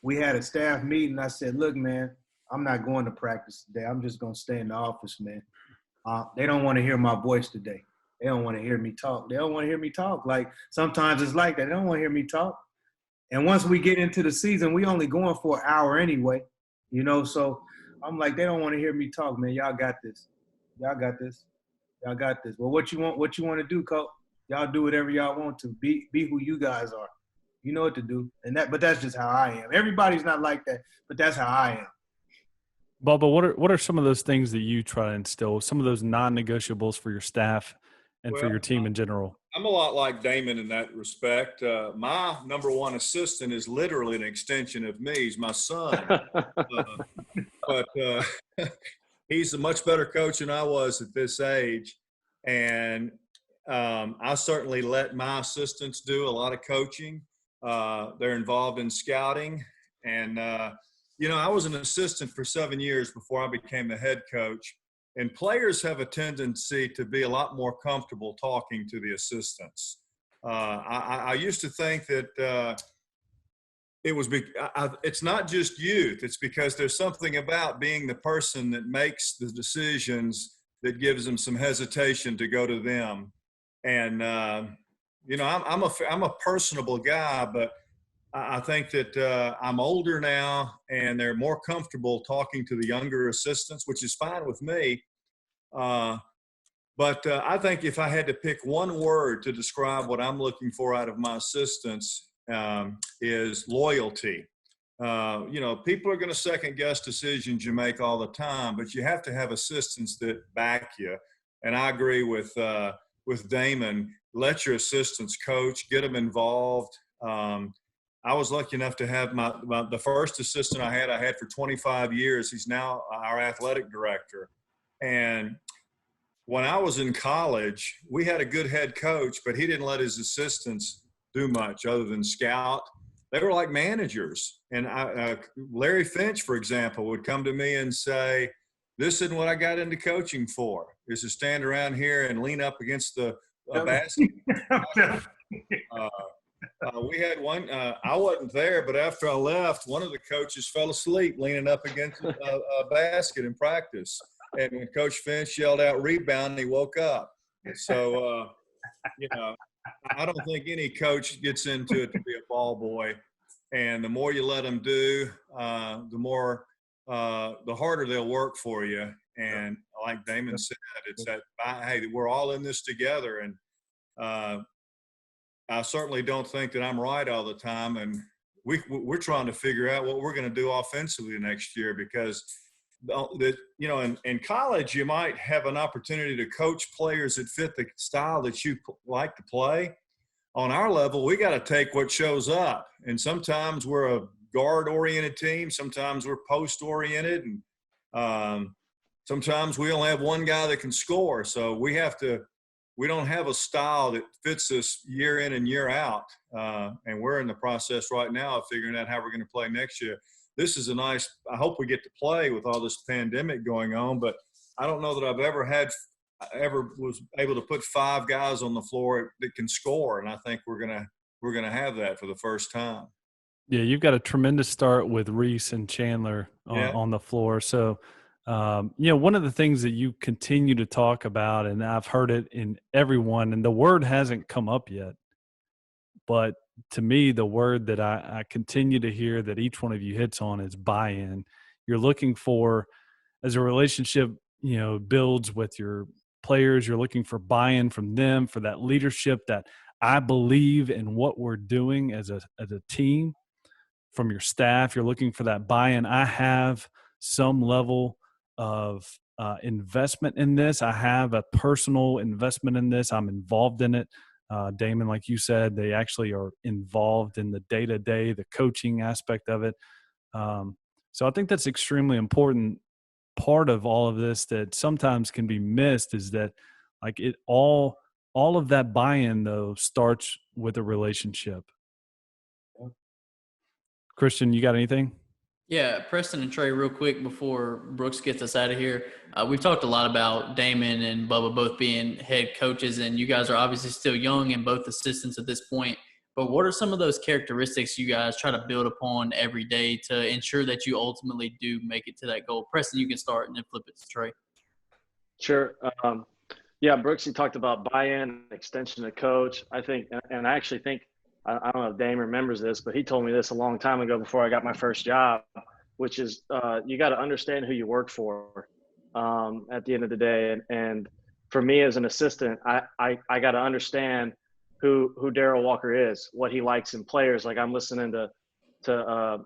we had a staff meeting. I said, look, man, I'm not going to practice today. I'm just going to stay in the office, man. They don't want to hear my voice today. They don't want to hear me talk. They don't want to hear me talk. Like, sometimes it's like that. They don't want to hear me talk. And once we get into the season, we only going for an hour anyway, So I'm like, they don't want to hear me talk, man. Y'all got this. Y'all got this. Y'all got this. Well, what you want to do, coach? Y'all do whatever y'all want to. Be who you guys are. You know what to do. But that's just how I am. Everybody's not like that, but that's how I am. Bubba, what are some of those things that you try to instill, some of those non-negotiables for your staff and for your team in general? I'm a lot like Damon in that respect. My number 1 assistant is literally an extension of me. He's my son. But he's a much better coach than I was at this age. And I certainly let my assistants do a lot of coaching. They're involved in scouting. And, I was an assistant for 7 years before I became the head coach. And players have a tendency to be a lot more comfortable talking to the assistants. I used to think that it's not just youth. It's because there's something about being the person that makes the decisions that gives them some hesitation to go to them. And, I'm a personable guy, but I think that I'm older now and they're more comfortable talking to the younger assistants, which is fine with me. But I think if I had to pick one word to describe what I'm looking for out of my assistants is loyalty. People are going to second guess decisions you make all the time, but you have to have assistants that back you. And I agree with Damon. Let your assistants coach, get them involved. I was lucky enough to have the first assistant I had for 25 years. He's now our athletic director. And when I was in college, we had a good head coach, but he didn't let his assistants do much other than scout. They were like managers. And Larry Finch, for example, would come to me and say, this isn't what I got into coaching for, is to stand around here and lean up against the basket. We had one, I wasn't there, but after I left, one of the coaches fell asleep leaning up against a basket in practice. And when Coach Finch yelled out rebound, he woke up. So, I don't think any coach gets into it to be a ball boy. And the more you let them do, the harder they'll work for you. And like Damon said, it's that, hey, we're all in this together. And I certainly don't think that I'm right all the time. And we're trying to figure out what we're going to do offensively next year, because in college, you might have an opportunity to coach players that fit the style that you like to play. On our level, we got to take what shows up. And sometimes we're a guard-oriented team. Sometimes we're post-oriented. And sometimes we only have one guy that can score. So we don't have a style that fits us year in and year out. And we're in the process right now of figuring out how we're going to play next year. This is I hope we get to play with all this pandemic going on, but I don't know that I've ever was able to put 5 guys on the floor that can score. And I think we're going to have that for the first time. Yeah. You've got a tremendous start with Reese and Chandler on the floor. So, one of the things that you continue to talk about, and I've heard it in everyone, and the word hasn't come up yet, but to me, the word that I continue to hear that each one of you hits on is buy-in. You're looking for, as a relationship, builds with your players, you're looking for buy-in from them, for that leadership that I believe in what we're doing as a team. From your staff, you're looking for that buy-in. I have some level of investment in this. I have a personal investment in this. I'm involved in it. Damon, like you said, they actually are involved in the day-to-day, the coaching aspect of it. So I think that's extremely important. Part of all of this that sometimes can be missed is that like it all of that buy-in though starts with a relationship. Christian, you got anything? Yeah, Preston and Trey, real quick before Brooks gets us out of here. We've talked a lot about Damon and Bubba both being head coaches, and you guys are obviously still young and both assistants at this point. But what are some of those characteristics you guys try to build upon every day to ensure that you ultimately do make it to that goal? Preston, you can start and then flip it to Trey. Sure. Yeah, Brooks, you talked about buy-in, extension of coach. I think, and I actually think, I don't know if Dame remembers this, but he told me this a long time ago before I got my first job, which is you got to understand who you work for at the end of the day. And for me as an assistant, I got to understand who Darryl Walker is, what he likes in players. Like I'm listening to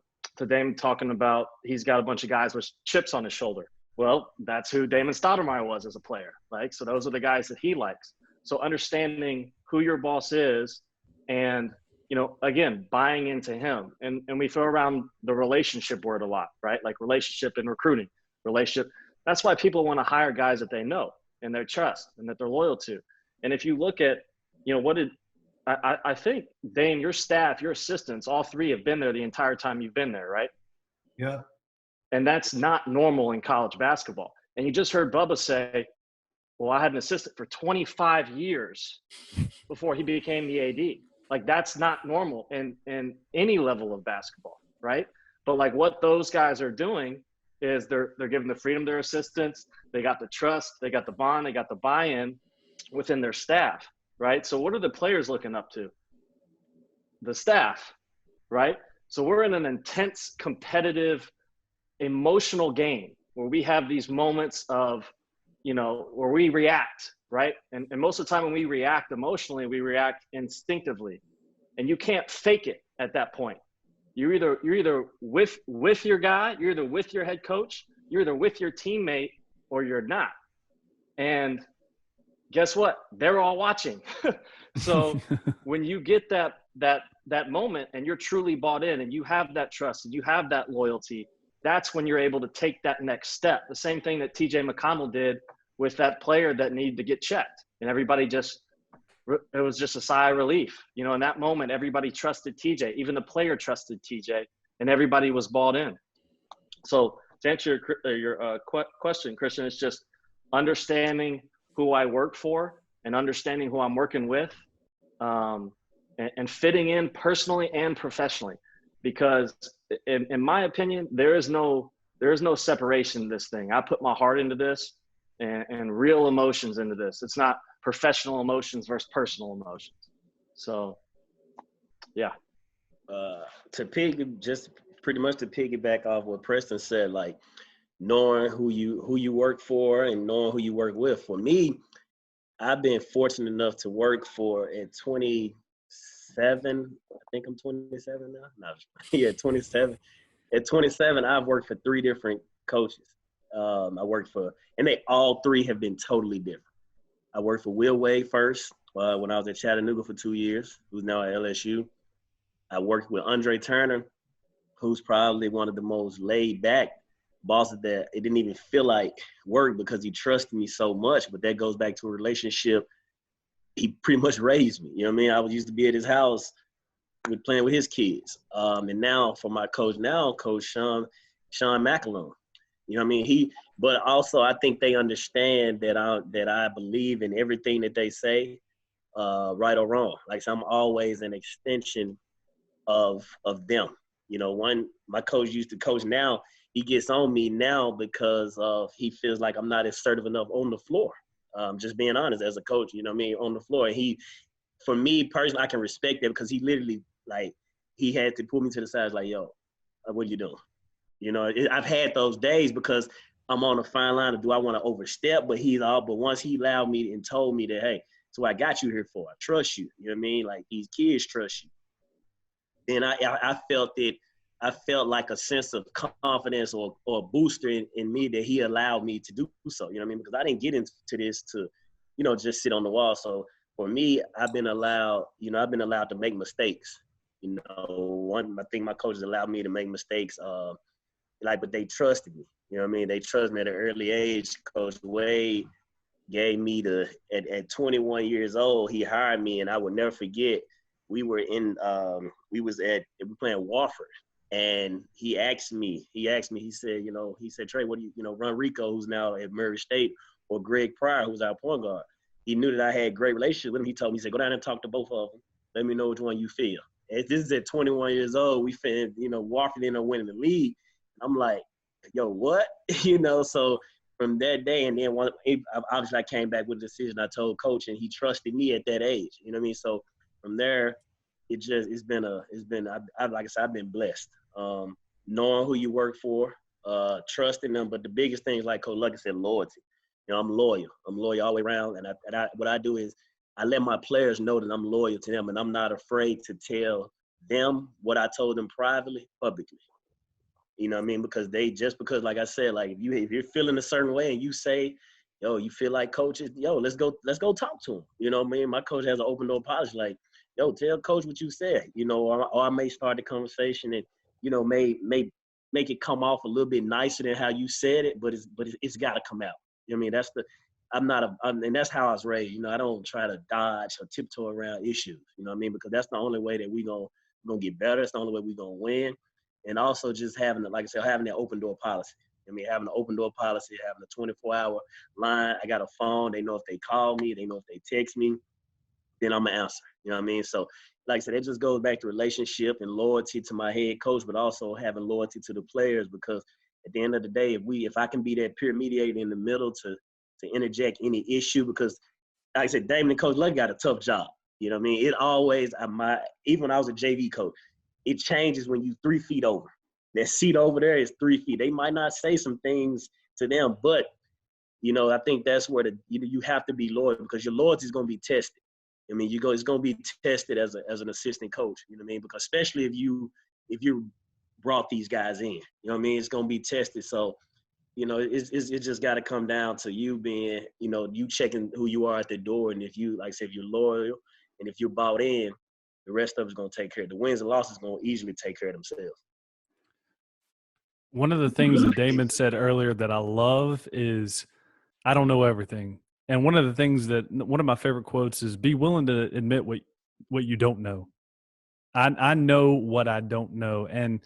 Damon talking about he's got a bunch of guys with chips on his shoulder. Well, that's who Damon Stoudamire was as a player. Like, so those are the guys that he likes. So understanding who your boss is and, you know, again, buying into him. And we throw around the relationship word a lot, right? Like relationship and recruiting, relationship. That's why people want to hire guys that they know and they trust and that they're loyal to. And if you look at, you know, I think, Dane, your staff, your assistants, all three have been there the entire time you've been there, right? Yeah. And that's not normal in college basketball. And you just heard Bubba say, well, I had an assistant for 25 years before he became the AD. Like, that's not normal in any level of basketball, right? But, like, what those guys are doing is they're giving the freedom to their assistants. They got the trust. They got the bond. They got the buy-in within their staff, right? So what are the players looking up to? The staff, right? So we're in an intense, competitive, emotional game where we have these moments of, you know, where we react, right? And most of the time when we react emotionally, we react instinctively, and you can't fake it at that point. You're either with your guy, you're either with your head coach, you're either with your teammate, or you're not. And guess what? They're all watching. So when you get that moment and you're truly bought in and you have that trust and you have that loyalty, that's when you're able to take that next step. The same thing that TJ McConnell did with that player that needed to get checked. And everybody it was just a sigh of relief. You know, in that moment, everybody trusted TJ. Even the player trusted TJ, and everybody was bought in. So to answer your question, Christian, it's just understanding who I work for and understanding who I'm working with, and fitting in personally and professionally. Because in my opinion, there is no separation in this thing. I put my heart into this and real emotions into this. It's not professional emotions versus personal emotions. So, yeah. To piggyback off what Preston said, like knowing who you work for and knowing who you work with. For me, I've been fortunate enough to work for at 27. I think I'm 27 now. No, yeah, 27. At 27, I've worked for 3 different coaches. I worked for, and they all 3 have been totally different. I worked for Will Wade first when I was at Chattanooga for 2 years, who's now at LSU. I worked with Andre Turner, who's probably one of the most laid-back bosses that it didn't even feel like work because he trusted me so much. But that goes back to a relationship. He pretty much raised me. You know what I mean? I used to be at his house playing with his kids. And now for my coach now, Coach Sean McAloon. You know what I mean? But also I think they understand that I believe in everything that they say, right or wrong. Like, so I'm always an extension of them. You know, my coach used to coach now, he gets on me now because he feels like I'm not assertive enough on the floor. Just being honest as a coach, you know what I mean, on the floor. And for me personally, I can respect that because he literally, like, he had to pull me to the side, like, yo, what are you doing? You know, I've had those days because I'm on a fine line of do I want to overstep, but once he allowed me and told me that, hey, that's what I got you here for. I trust you. You know what I mean? Like, these kids trust you. Then I felt it. I felt like a sense of confidence or a booster in me that he allowed me to do so. You know what I mean? Because I didn't get into this to, you know, just sit on the wall. So for me, I've been allowed to make mistakes. I think my coaches allowed me to make mistakes. But they trusted me. You know what I mean? They trusted me at an early age. Coach Wade gave me at 21 years old, he hired me, and I will never forget. We were playing Wofford, and he asked me, he said, Trey, what do you, Ron Rico, who's now at Murray State, or Greg Pryor, who's our point guard. He knew that I had a great relationship with him. He told me, he said, go down and talk to both of them. Let me know which one you feel. And this is at 21 years old. We Wofford ended up winning the league. I'm like, yo, what? So from that day, and then obviously I came back with a decision. I told coach, and he trusted me at that age. You know what I mean? So from there, I've been blessed. Knowing who you work for, trusting them. But the biggest thing is, like Coach Luckett said, loyalty. I'm loyal. I'm loyal all the way around. And what I do is I let my players know that I'm loyal to them, and I'm not afraid to tell them what I told them privately, publicly. You know what I mean? Because like I said, like if you're feeling a certain way and you say, yo, you feel like coaches, yo, let's go talk to him. You know what I mean? My coach has an open door policy, like, yo, tell coach what you said, or I may start the conversation and, may make it come off a little bit nicer than how you said it, but it's got to come out. You know what I mean? And that's how I was raised. I don't try to dodge or tiptoe around issues. You know what I mean? Because that's the only way that we're gonna get better. It's the only way we're gonna win. And also just having that open door policy. Having an open door policy, having a 24-hour line. I got a phone. They know if they call me, they know if they text me, then I'm gonna answer. You know what I mean? So, like I said, it just goes back to relationship and loyalty to my head coach, but also having loyalty to the players, because at the end of the day, if I can be that peer mediator in the middle to interject any issue, because like I said, Damon and Coach Luckett got a tough job. You know what I mean? It always, even when I was a JV coach, it changes when you 3 feet over. That seat over there is 3 feet. They might not say some things to them, but, I think that's where you have to be loyal, because your loyalty is going to be tested. It's going to be tested as an assistant coach. You know what I mean? Because especially if you brought these guys in, you know what I mean? It's going to be tested. So, it's just got to come down to you being, you checking who you are at the door. And if you, like I said, if you're loyal and if you're bought in, the rest of it's going to take care of the wins and losses going to easily take care of themselves. One of the things that Damon said earlier that I love is, I don't know everything. And one of my favorite quotes is, be willing to admit what you don't know. I know what I don't know. And,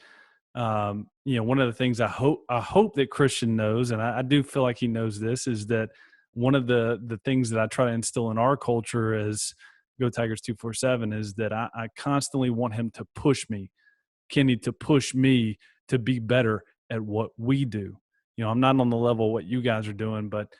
one of the things I hope that Christian knows, and I do feel like he knows this, is that one of the things that I try to instill in our culture as GoTigers247 is that I constantly want him to push me, Kenny, to push me to be better at what we do. I'm not on the level of what you guys are doing, but,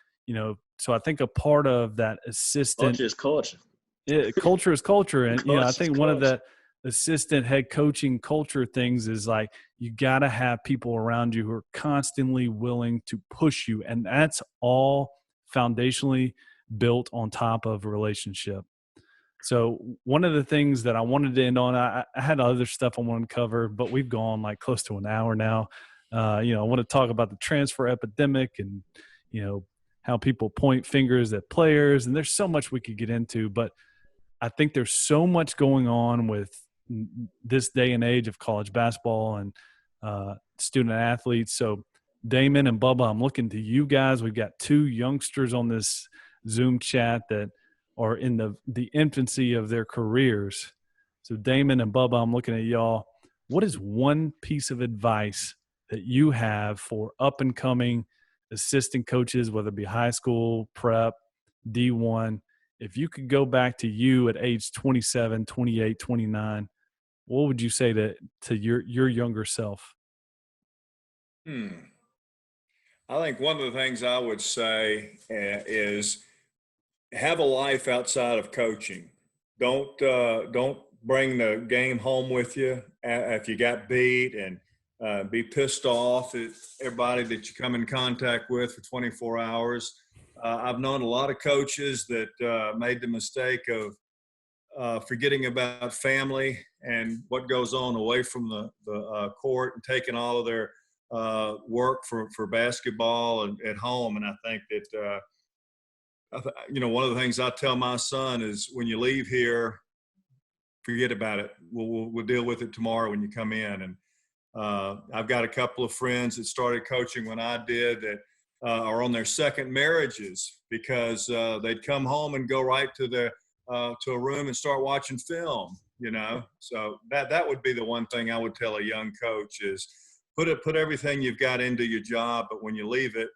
so I think a part of that assistant culture is culture. Yeah, culture is culture. And, I think one of the the assistant head coaching culture things is like, you got to have people around you who are constantly willing to push you. And that's all foundationally built on top of a relationship. So one of the things that I wanted to end on, I had other stuff I wanted to cover, but we've gone like close to an hour now. I want to talk about the transfer epidemic and, how people point fingers at players. And there's so much we could get into, but I think there's so much going on with this day and age of college basketball and student athletes. So Damon and Bubba, I'm looking to you guys. We've got 2 youngsters on this Zoom chat that are in the infancy of their careers. So Damon and Bubba, I'm looking at y'all. What is one piece of advice that you have for up and coming assistant coaches, whether it be high school, prep, D1? If you could go back to you at age 27, 28, 29, what would you say to your younger self? I think one of the things I would say is have a life outside of coaching. Don't bring the game home with you if you got beat, and be pissed off at everybody that you come in contact with for 24 hours. I've known a lot of coaches that made the mistake of forgetting about family and what goes on away from the court, and taking all of their work for basketball and at home. And I think that one of the things I tell my son is when you leave here, forget about it. We'll deal with it tomorrow when you come in. And I've got a couple of friends that started coaching when I did that are on their second marriages because they'd come home and go right to a room and start watching film. So that would be the one thing I would tell a young coach is put everything you've got into your job, but when you leave it,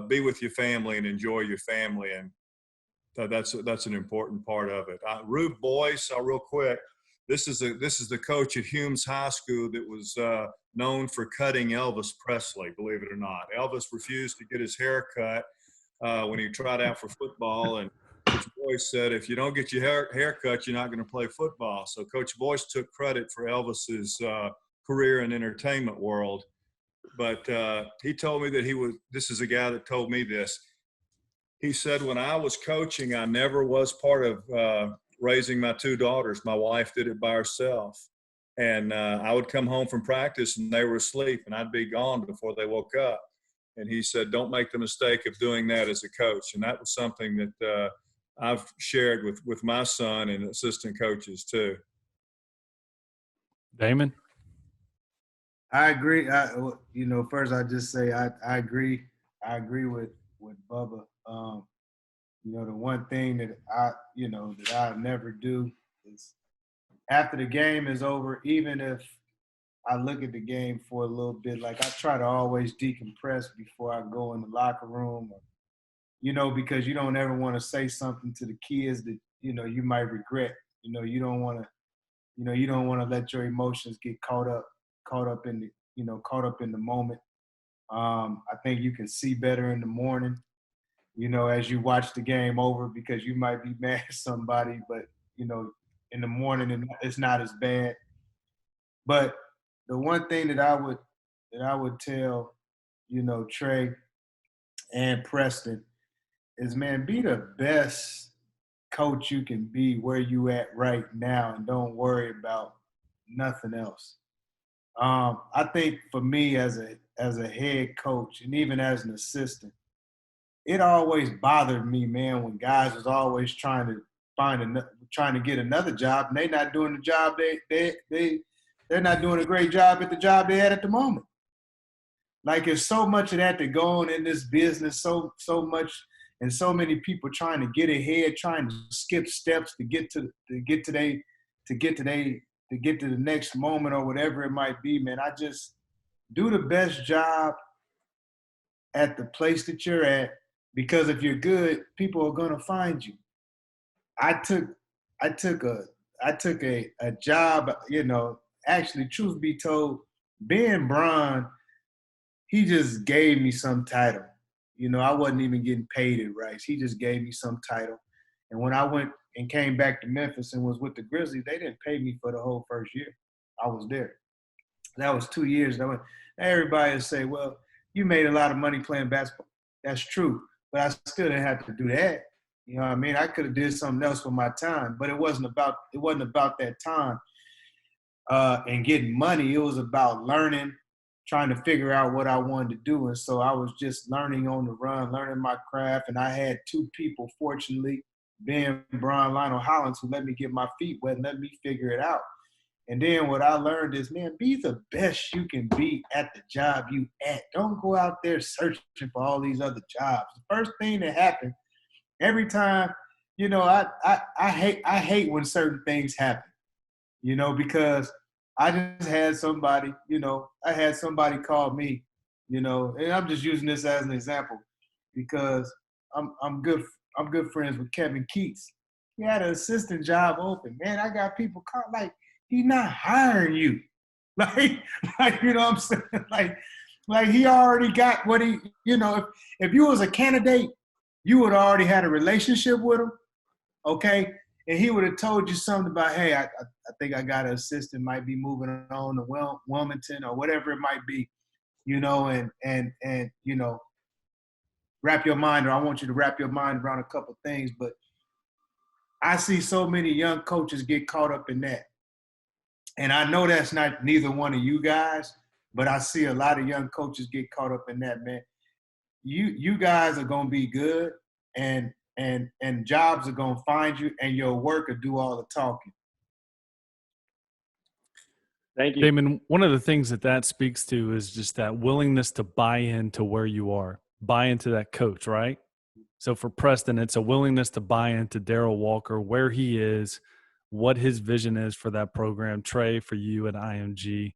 be with your family and enjoy your family, and that's an important part of it. Rube Boyce, real quick. This is the coach at Humes High School that was known for cutting Elvis Presley. Believe it or not, Elvis refused to get his hair cut when he tried out for football, and Coach Boyce said, "If you don't get your hair cut, you're not going to play football." So Coach Boyce took credit for Elvis's career in entertainment world. But he told me that this is a guy that told me this. He said, when I was coaching, I never was part of raising my two daughters. My wife did it by herself. And I would come home from practice and they were asleep and I'd be gone before they woke up. And he said, don't make the mistake of doing that as a coach. And that was something that I've shared with my son and assistant coaches too. Damon? I agree. First I just say I agree. I agree with Bubba. The one thing that I never do is after the game is over, even if I look at the game for a little bit, like I try to always decompress before I go in the locker room, because you don't ever want to say something to the kids that, you might regret. You don't want to let your emotions get caught up in the moment. I think you can see better in the morning, as you watch the game over, because you might be mad at somebody, but, in the morning it's not as bad. But the one thing that I would tell, Trey and Preston is, man, be the best coach you can be where you at right now and don't worry about nothing else. I think for me as a head coach and even as an assistant, it always bothered me, man, when guys was always trying to get another job and they not doing the job they're not doing a great job at the job they had at the moment. Like there's so much of that go on in this business, so much, and so many people trying to get ahead, trying to skip steps to get to the next moment or whatever it might be, man. I just do the best job at the place that you're at, because if you're good, people are gonna find you. I took a job, actually, truth be told, Ben Braun, he just gave me some title. I wasn't even getting paid at Rice. He just gave me some title. And when I went and came back to Memphis and was with the Grizzlies, they didn't pay me for the whole first year I was there. That was 2 years. Everybody would say, well, you made a lot of money playing basketball. That's true. But I still didn't have to do that. You know what I mean? I could have did something else with my time, but it wasn't about that time and getting money. It was about learning, trying to figure out what I wanted to do. And so I was just learning on the run, learning my craft. And I had two people, fortunately, Ben Braun, Lionel Hollins, who let me get my feet wet and let me figure it out. And then what I learned is, man, be the best you can be at the job you at. Don't go out there searching for all these other jobs. The first thing that happened, every time, I hate when certain things happen, because I just had somebody, call me, and I'm just using this as an example because I'm good friends with Kevin Keats. He had an assistant job open. Man, I got people call like, he's not hiring you. Like, you know what I'm saying? Like he already got what he, if you was a candidate, you would already had a relationship with him, okay? And he would have told you something about, hey, I think I got an assistant, might be moving on to Wilmington or whatever it might be, and wrap your mind, or I want you to wrap your mind around a couple of things. But I see so many young coaches get caught up in that. And I know that's not neither one of you guys, but I see a lot of young coaches get caught up in that, man. You guys are going to be good, and and jobs are gonna find you, and your work will do all the talking. Thank you. Damon, one of the things that speaks to is just that willingness to buy into where you are, buy into that coach, right? So for Preston, it's a willingness to buy into Darryl Walker, where he is, what his vision is for that program. Trey, for you at IMG.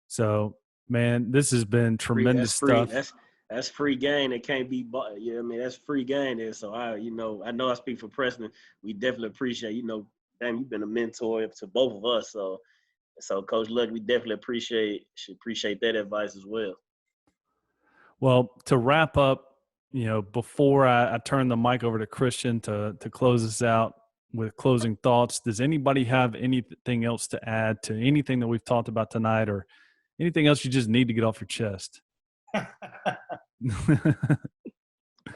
So, man, this has been tremendous stuff. That's free game. It can't be bought. Yeah, I mean, that's free game there. So I know I speak for Preston. We definitely appreciate, damn, you've been a mentor to both of us. So Coach Luck, we definitely appreciate that advice as well. Well, to wrap up, before I turn the mic over to Christian to close us out with closing thoughts, does anybody have anything else to add to anything that we've talked about tonight, or anything else you just need to get off your chest? How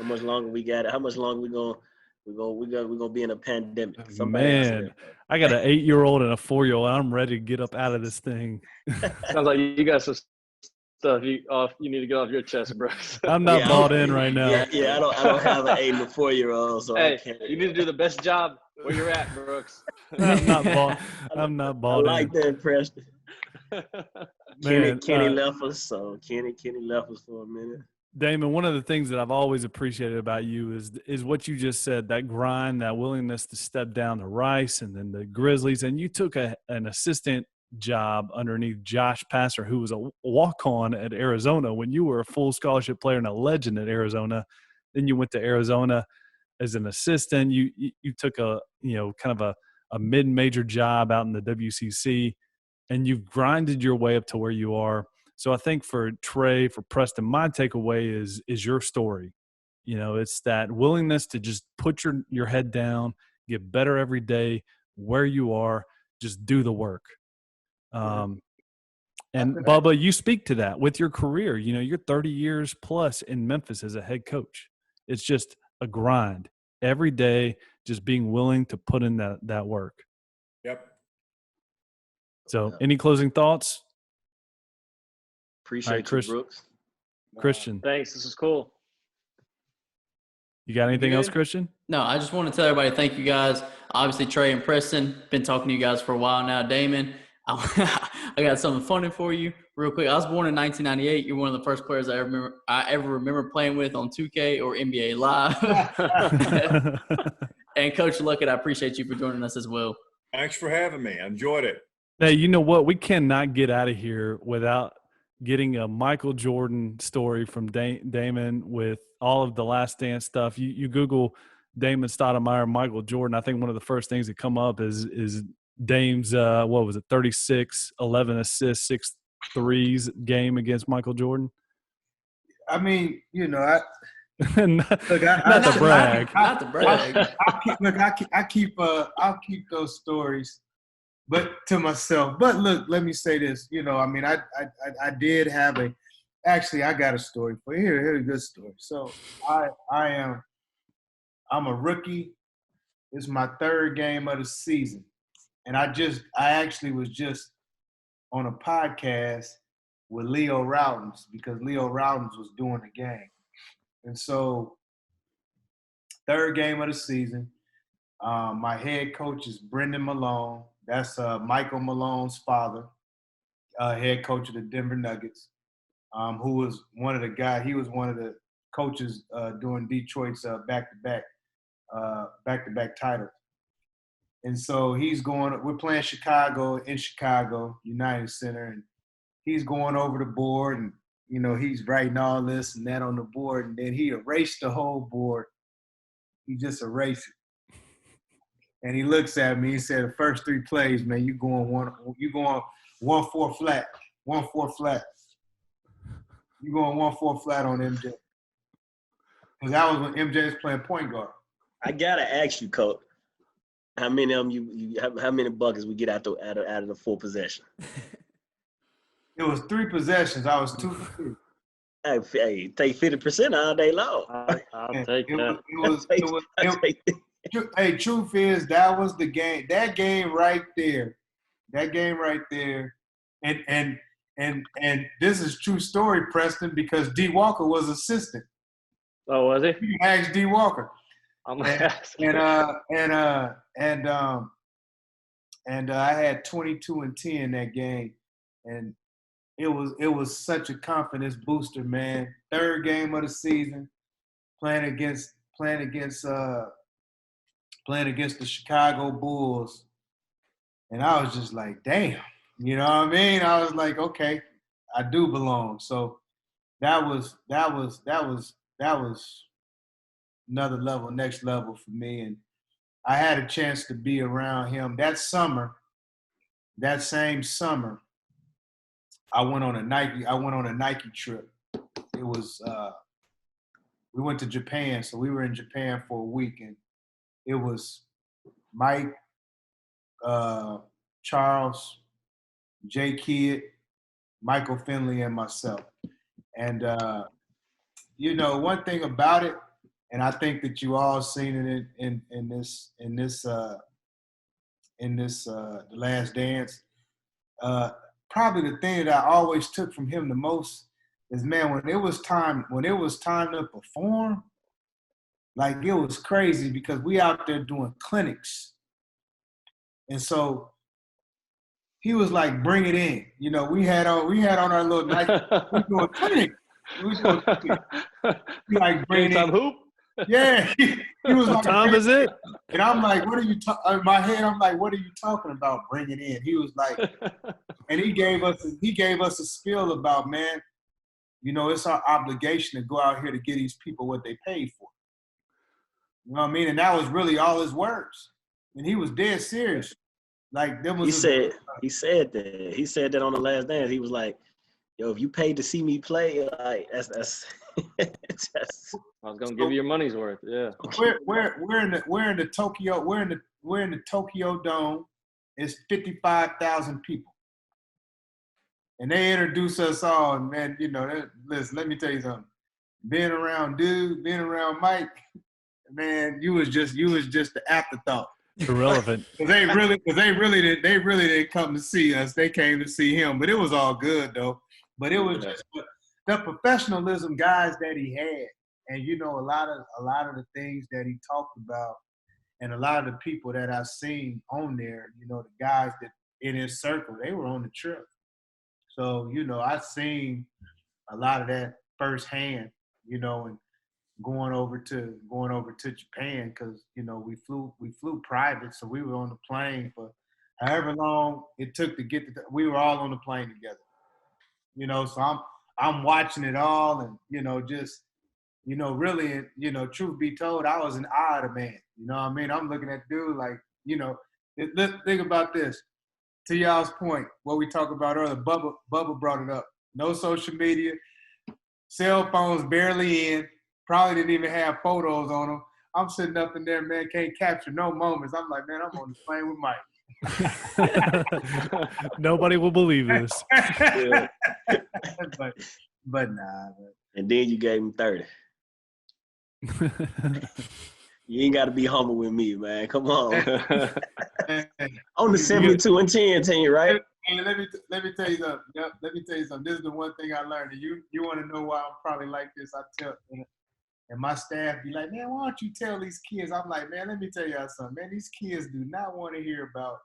much longer we got it? How much longer we gonna be in a pandemic? Man, I got an 8-year-old and a 4-year-old. I'm ready to get up out of this thing. Sounds like you got some stuff you need to get off your chest, Brooks. I'm not bought in right now. Yeah, I don't have an 8 and a 4-year-old, so hey, I can't. You need to do the best job where you're at, Brooks. I'm not bought I like that, Preston. Man, Kenny left us, so Kenny left us for a minute. Damon, one of the things that I've always appreciated about you is what you just said, that grind, that willingness to step down to Rice and then the Grizzlies. And you took an assistant job underneath Josh Passer, who was a walk-on at Arizona when you were a full scholarship player and a legend at Arizona. Then you went to Arizona as an assistant. You took kind of a mid-major job out in the WCC, and you've grinded your way up to where you are. So I think for Trey, for Preston, my takeaway is your story. It's that willingness to just put your head down, get better every day where you are, just do the work. And Bubba, you speak to that with your career. You're 30 years plus in Memphis as a head coach. It's just a grind every day, just being willing to put in that work. Yep. So any closing thoughts? Appreciate you, Christian. Brooks. Christian. Thanks. This is cool. You got anything else, Christian? No, I just want to tell everybody thank you guys. Obviously, Trey and Preston, been talking to you guys for a while now. Damon, I got something funny for you real quick. I was born in 1998. You're one of the first players I ever remember playing with on 2K or NBA Live. And Coach Luckett, I appreciate you for joining us as well. Thanks for having me. I enjoyed it. Hey, you know what? We cannot get out of here without getting a Michael Jordan story from Damon with all of the Last Dance stuff. You Google Damon Stoudamire, Michael Jordan. I think one of the first things that come up is Dame's 36, 11 assists, 6 threes game against Michael Jordan. I mean, not to brag. I'll keep those stories, but to myself. But look, let me say this. I did have I got a story for you. Here's a good story. So I'm a rookie. It's my 3rd game of the season. And I actually was just on a podcast with Leo Routins because Leo Routins was doing the game. And so 3rd game of the season, my head coach is Brendan Malone. That's Michael Malone's father, head coach of the Denver Nuggets, who was one of the guys. He was one of the coaches during Detroit's back-to-back titles. And so we're playing in Chicago, United Center, and he's going over the board and, he's writing all this and that on the board, and then he erased the whole board. He just erased it. And he looks at me, he said, the first 3 plays, man, you going 1-4 flat. 1-4 flat. You going 1-4 flat on MJ. Because that was when MJ was playing point guard. I gotta ask you, Coach, how many of them how many buckets we get out of the 4 possession? It was 3 possessions. I was 2 for 2. Hey, take 50% all day long. I'll take that. Hey, truth is, that was the game. That game right there. And this is true story, Preston, because D. Walker was assistant. Oh, was he? You asked D. Walker. I'm asking. And I had 22-10 that game, and it was such a confidence booster, man. Third game of the season, playing against the Chicago Bulls, and I was just like, damn, you know what I mean? I was like, okay, I do belong. So that was another level, next level for me, and I had a chance to be around him that summer. That same summer, I went on a Nike trip. It was we went to Japan, so we were in Japan for a week, and it was Mike, Charles, Jay Kidd, Michael Finley, and myself. And one thing about it, and I think that you all seen it in this The Last Dance. Probably the thing that I always took from him the most is, man, when it was time to perform, like, it was crazy because we out there doing clinics. And so he was like, bring it in. You know, we had on our little Nike, we doing clinics. He like, bring it in. Hoop? Yeah. He was like, what time is it? And I'm like, what are you in my head, I'm like, what are you talking about? Bring it in. He was like, and he gave us a spiel about, man, you know, it's our obligation to go out here to get these people what they paid for. You know what I mean? And that was really all his words. And he was dead serious. Like, there was he said that on The Last Dance. He was like, yo, if you paid to see me play, like, that's I was gonna give you your money's worth. Yeah. We're in the Tokyo Dome. It's 55,000 people, and they introduce us all. And, man, you know, listen, let me tell you something. Being around Mike, man, you was just the afterthought. Irrelevant. Because they really didn't come to see us. They came to see him. But it was all good though. But it was just the professionalism, guys, that he had, and, you know, a lot of the things that he talked about, and a lot of the people that I've seen on there, you know, the guys that in his circle, they were on the trip. So, you know, I've seen a lot of that firsthand, you know, and going over to Japan, because, you know, we flew private, so we were on the plane for however long it took to get we were all on the plane together, you know. So I'm watching it all, and, you know, just, you know, really, you know, truth be told, I was in awe of the man. You know what I mean? I'm looking at dude like, you know, think about this. To y'all's point, what we talked about earlier, Bubba brought it up. No social media, cell phones barely in, probably didn't even have photos on them. I'm sitting up in there, man, can't capture no moments. I'm like, man, I'm on the plane with Mike. Nobody will believe this. yeah. but nah. And then you gave him 30. You ain't got to be humble with me, man. Come on. On the 72-10 team, right? Hey, let me tell you something. Yep, let me tell you something. This is the one thing I learned. And you want to know why I'm probably like this? I tell, and my staff be like, man, why don't you tell these kids? I'm like, man, let me tell y'all something. Man, these kids do not want to hear about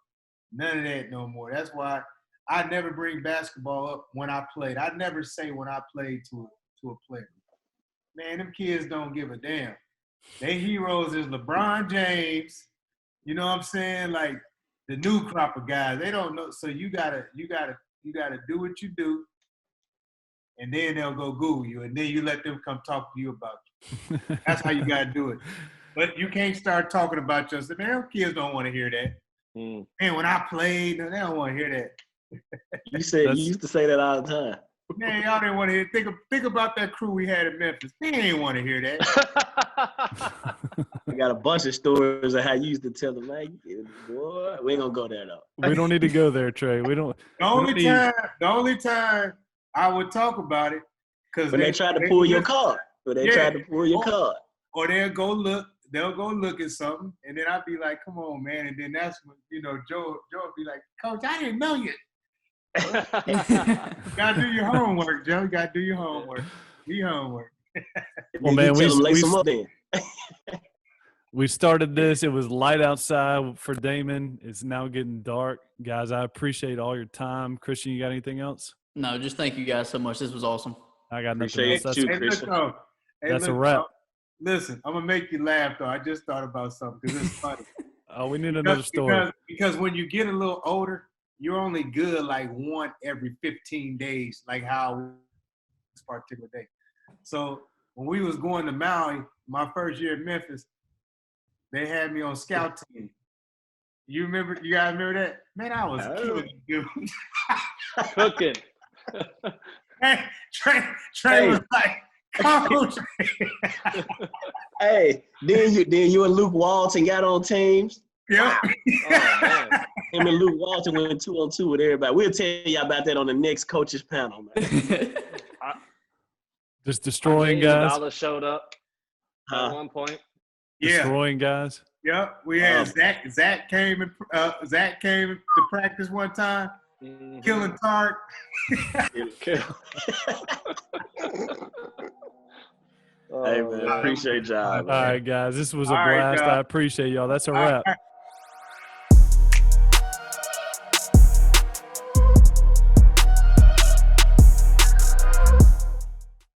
none of that no more. That's why I never bring basketball up when I played. I never say when I played to a player. Man, them kids don't give a damn. Their heroes is LeBron James. You know what I'm saying? Like, the new crop of guys. They don't know. So you gotta do what you do, and then they'll go Google you, and then you let them come talk to you about you. That's how you gotta do it. But you can't start talking about yourself. Man, them kids don't want to hear that. Man, when I played, they don't want to hear that. You used to say that all the time. Man, y'all didn't want to hear. Think about that crew we had in Memphis. They didn't want to hear that. I got a bunch of stories of how you used to tell them, man, boy, we ain't gonna go there though. We don't need to go there, Trey. We don't. The only time I would talk about it, because when they tried to pull your card. Or they'll go look at something, and then I'd be like, come on, man. And then that's when, you know, Joe would be like, Coach, I didn't know you. You gotta do your homework, Joe. You gotta do your homework. Do your homework. Well, man, We started this. It was light outside for Damon. It's now getting dark. Guys, I appreciate all your time. Christian, you got anything else? No, just thank you guys so much. This was awesome. I got nothing Appreciate else. you, Hey, Christian. That's a wrap. Listen, I'm gonna make you laugh though. I just thought about something because it's funny. Oh, we need another story. Because when you get a little older, you're only good like one every 15 days, like how this particular day. So when we was going to Maui, my first year at Memphis, they had me on scout team. You guys remember that? Man, I was killing you, dude. Cooking. Hey, Trey was like, coach. Hey, then you and Luke Walton got on teams. Yep. Oh, man. Him and Luke Walton went 2-on-2 with everybody. We'll tell you about that on the next coaches panel, man. Just destroying guys. Dollar showed up at one point. Yeah. Destroying guys. Yep. We had Zach came to practice one time, killing Tart. Hey man, appreciate y'all. All right, guys. This was a All right, blast. y'all. I appreciate y'all. That's a wrap.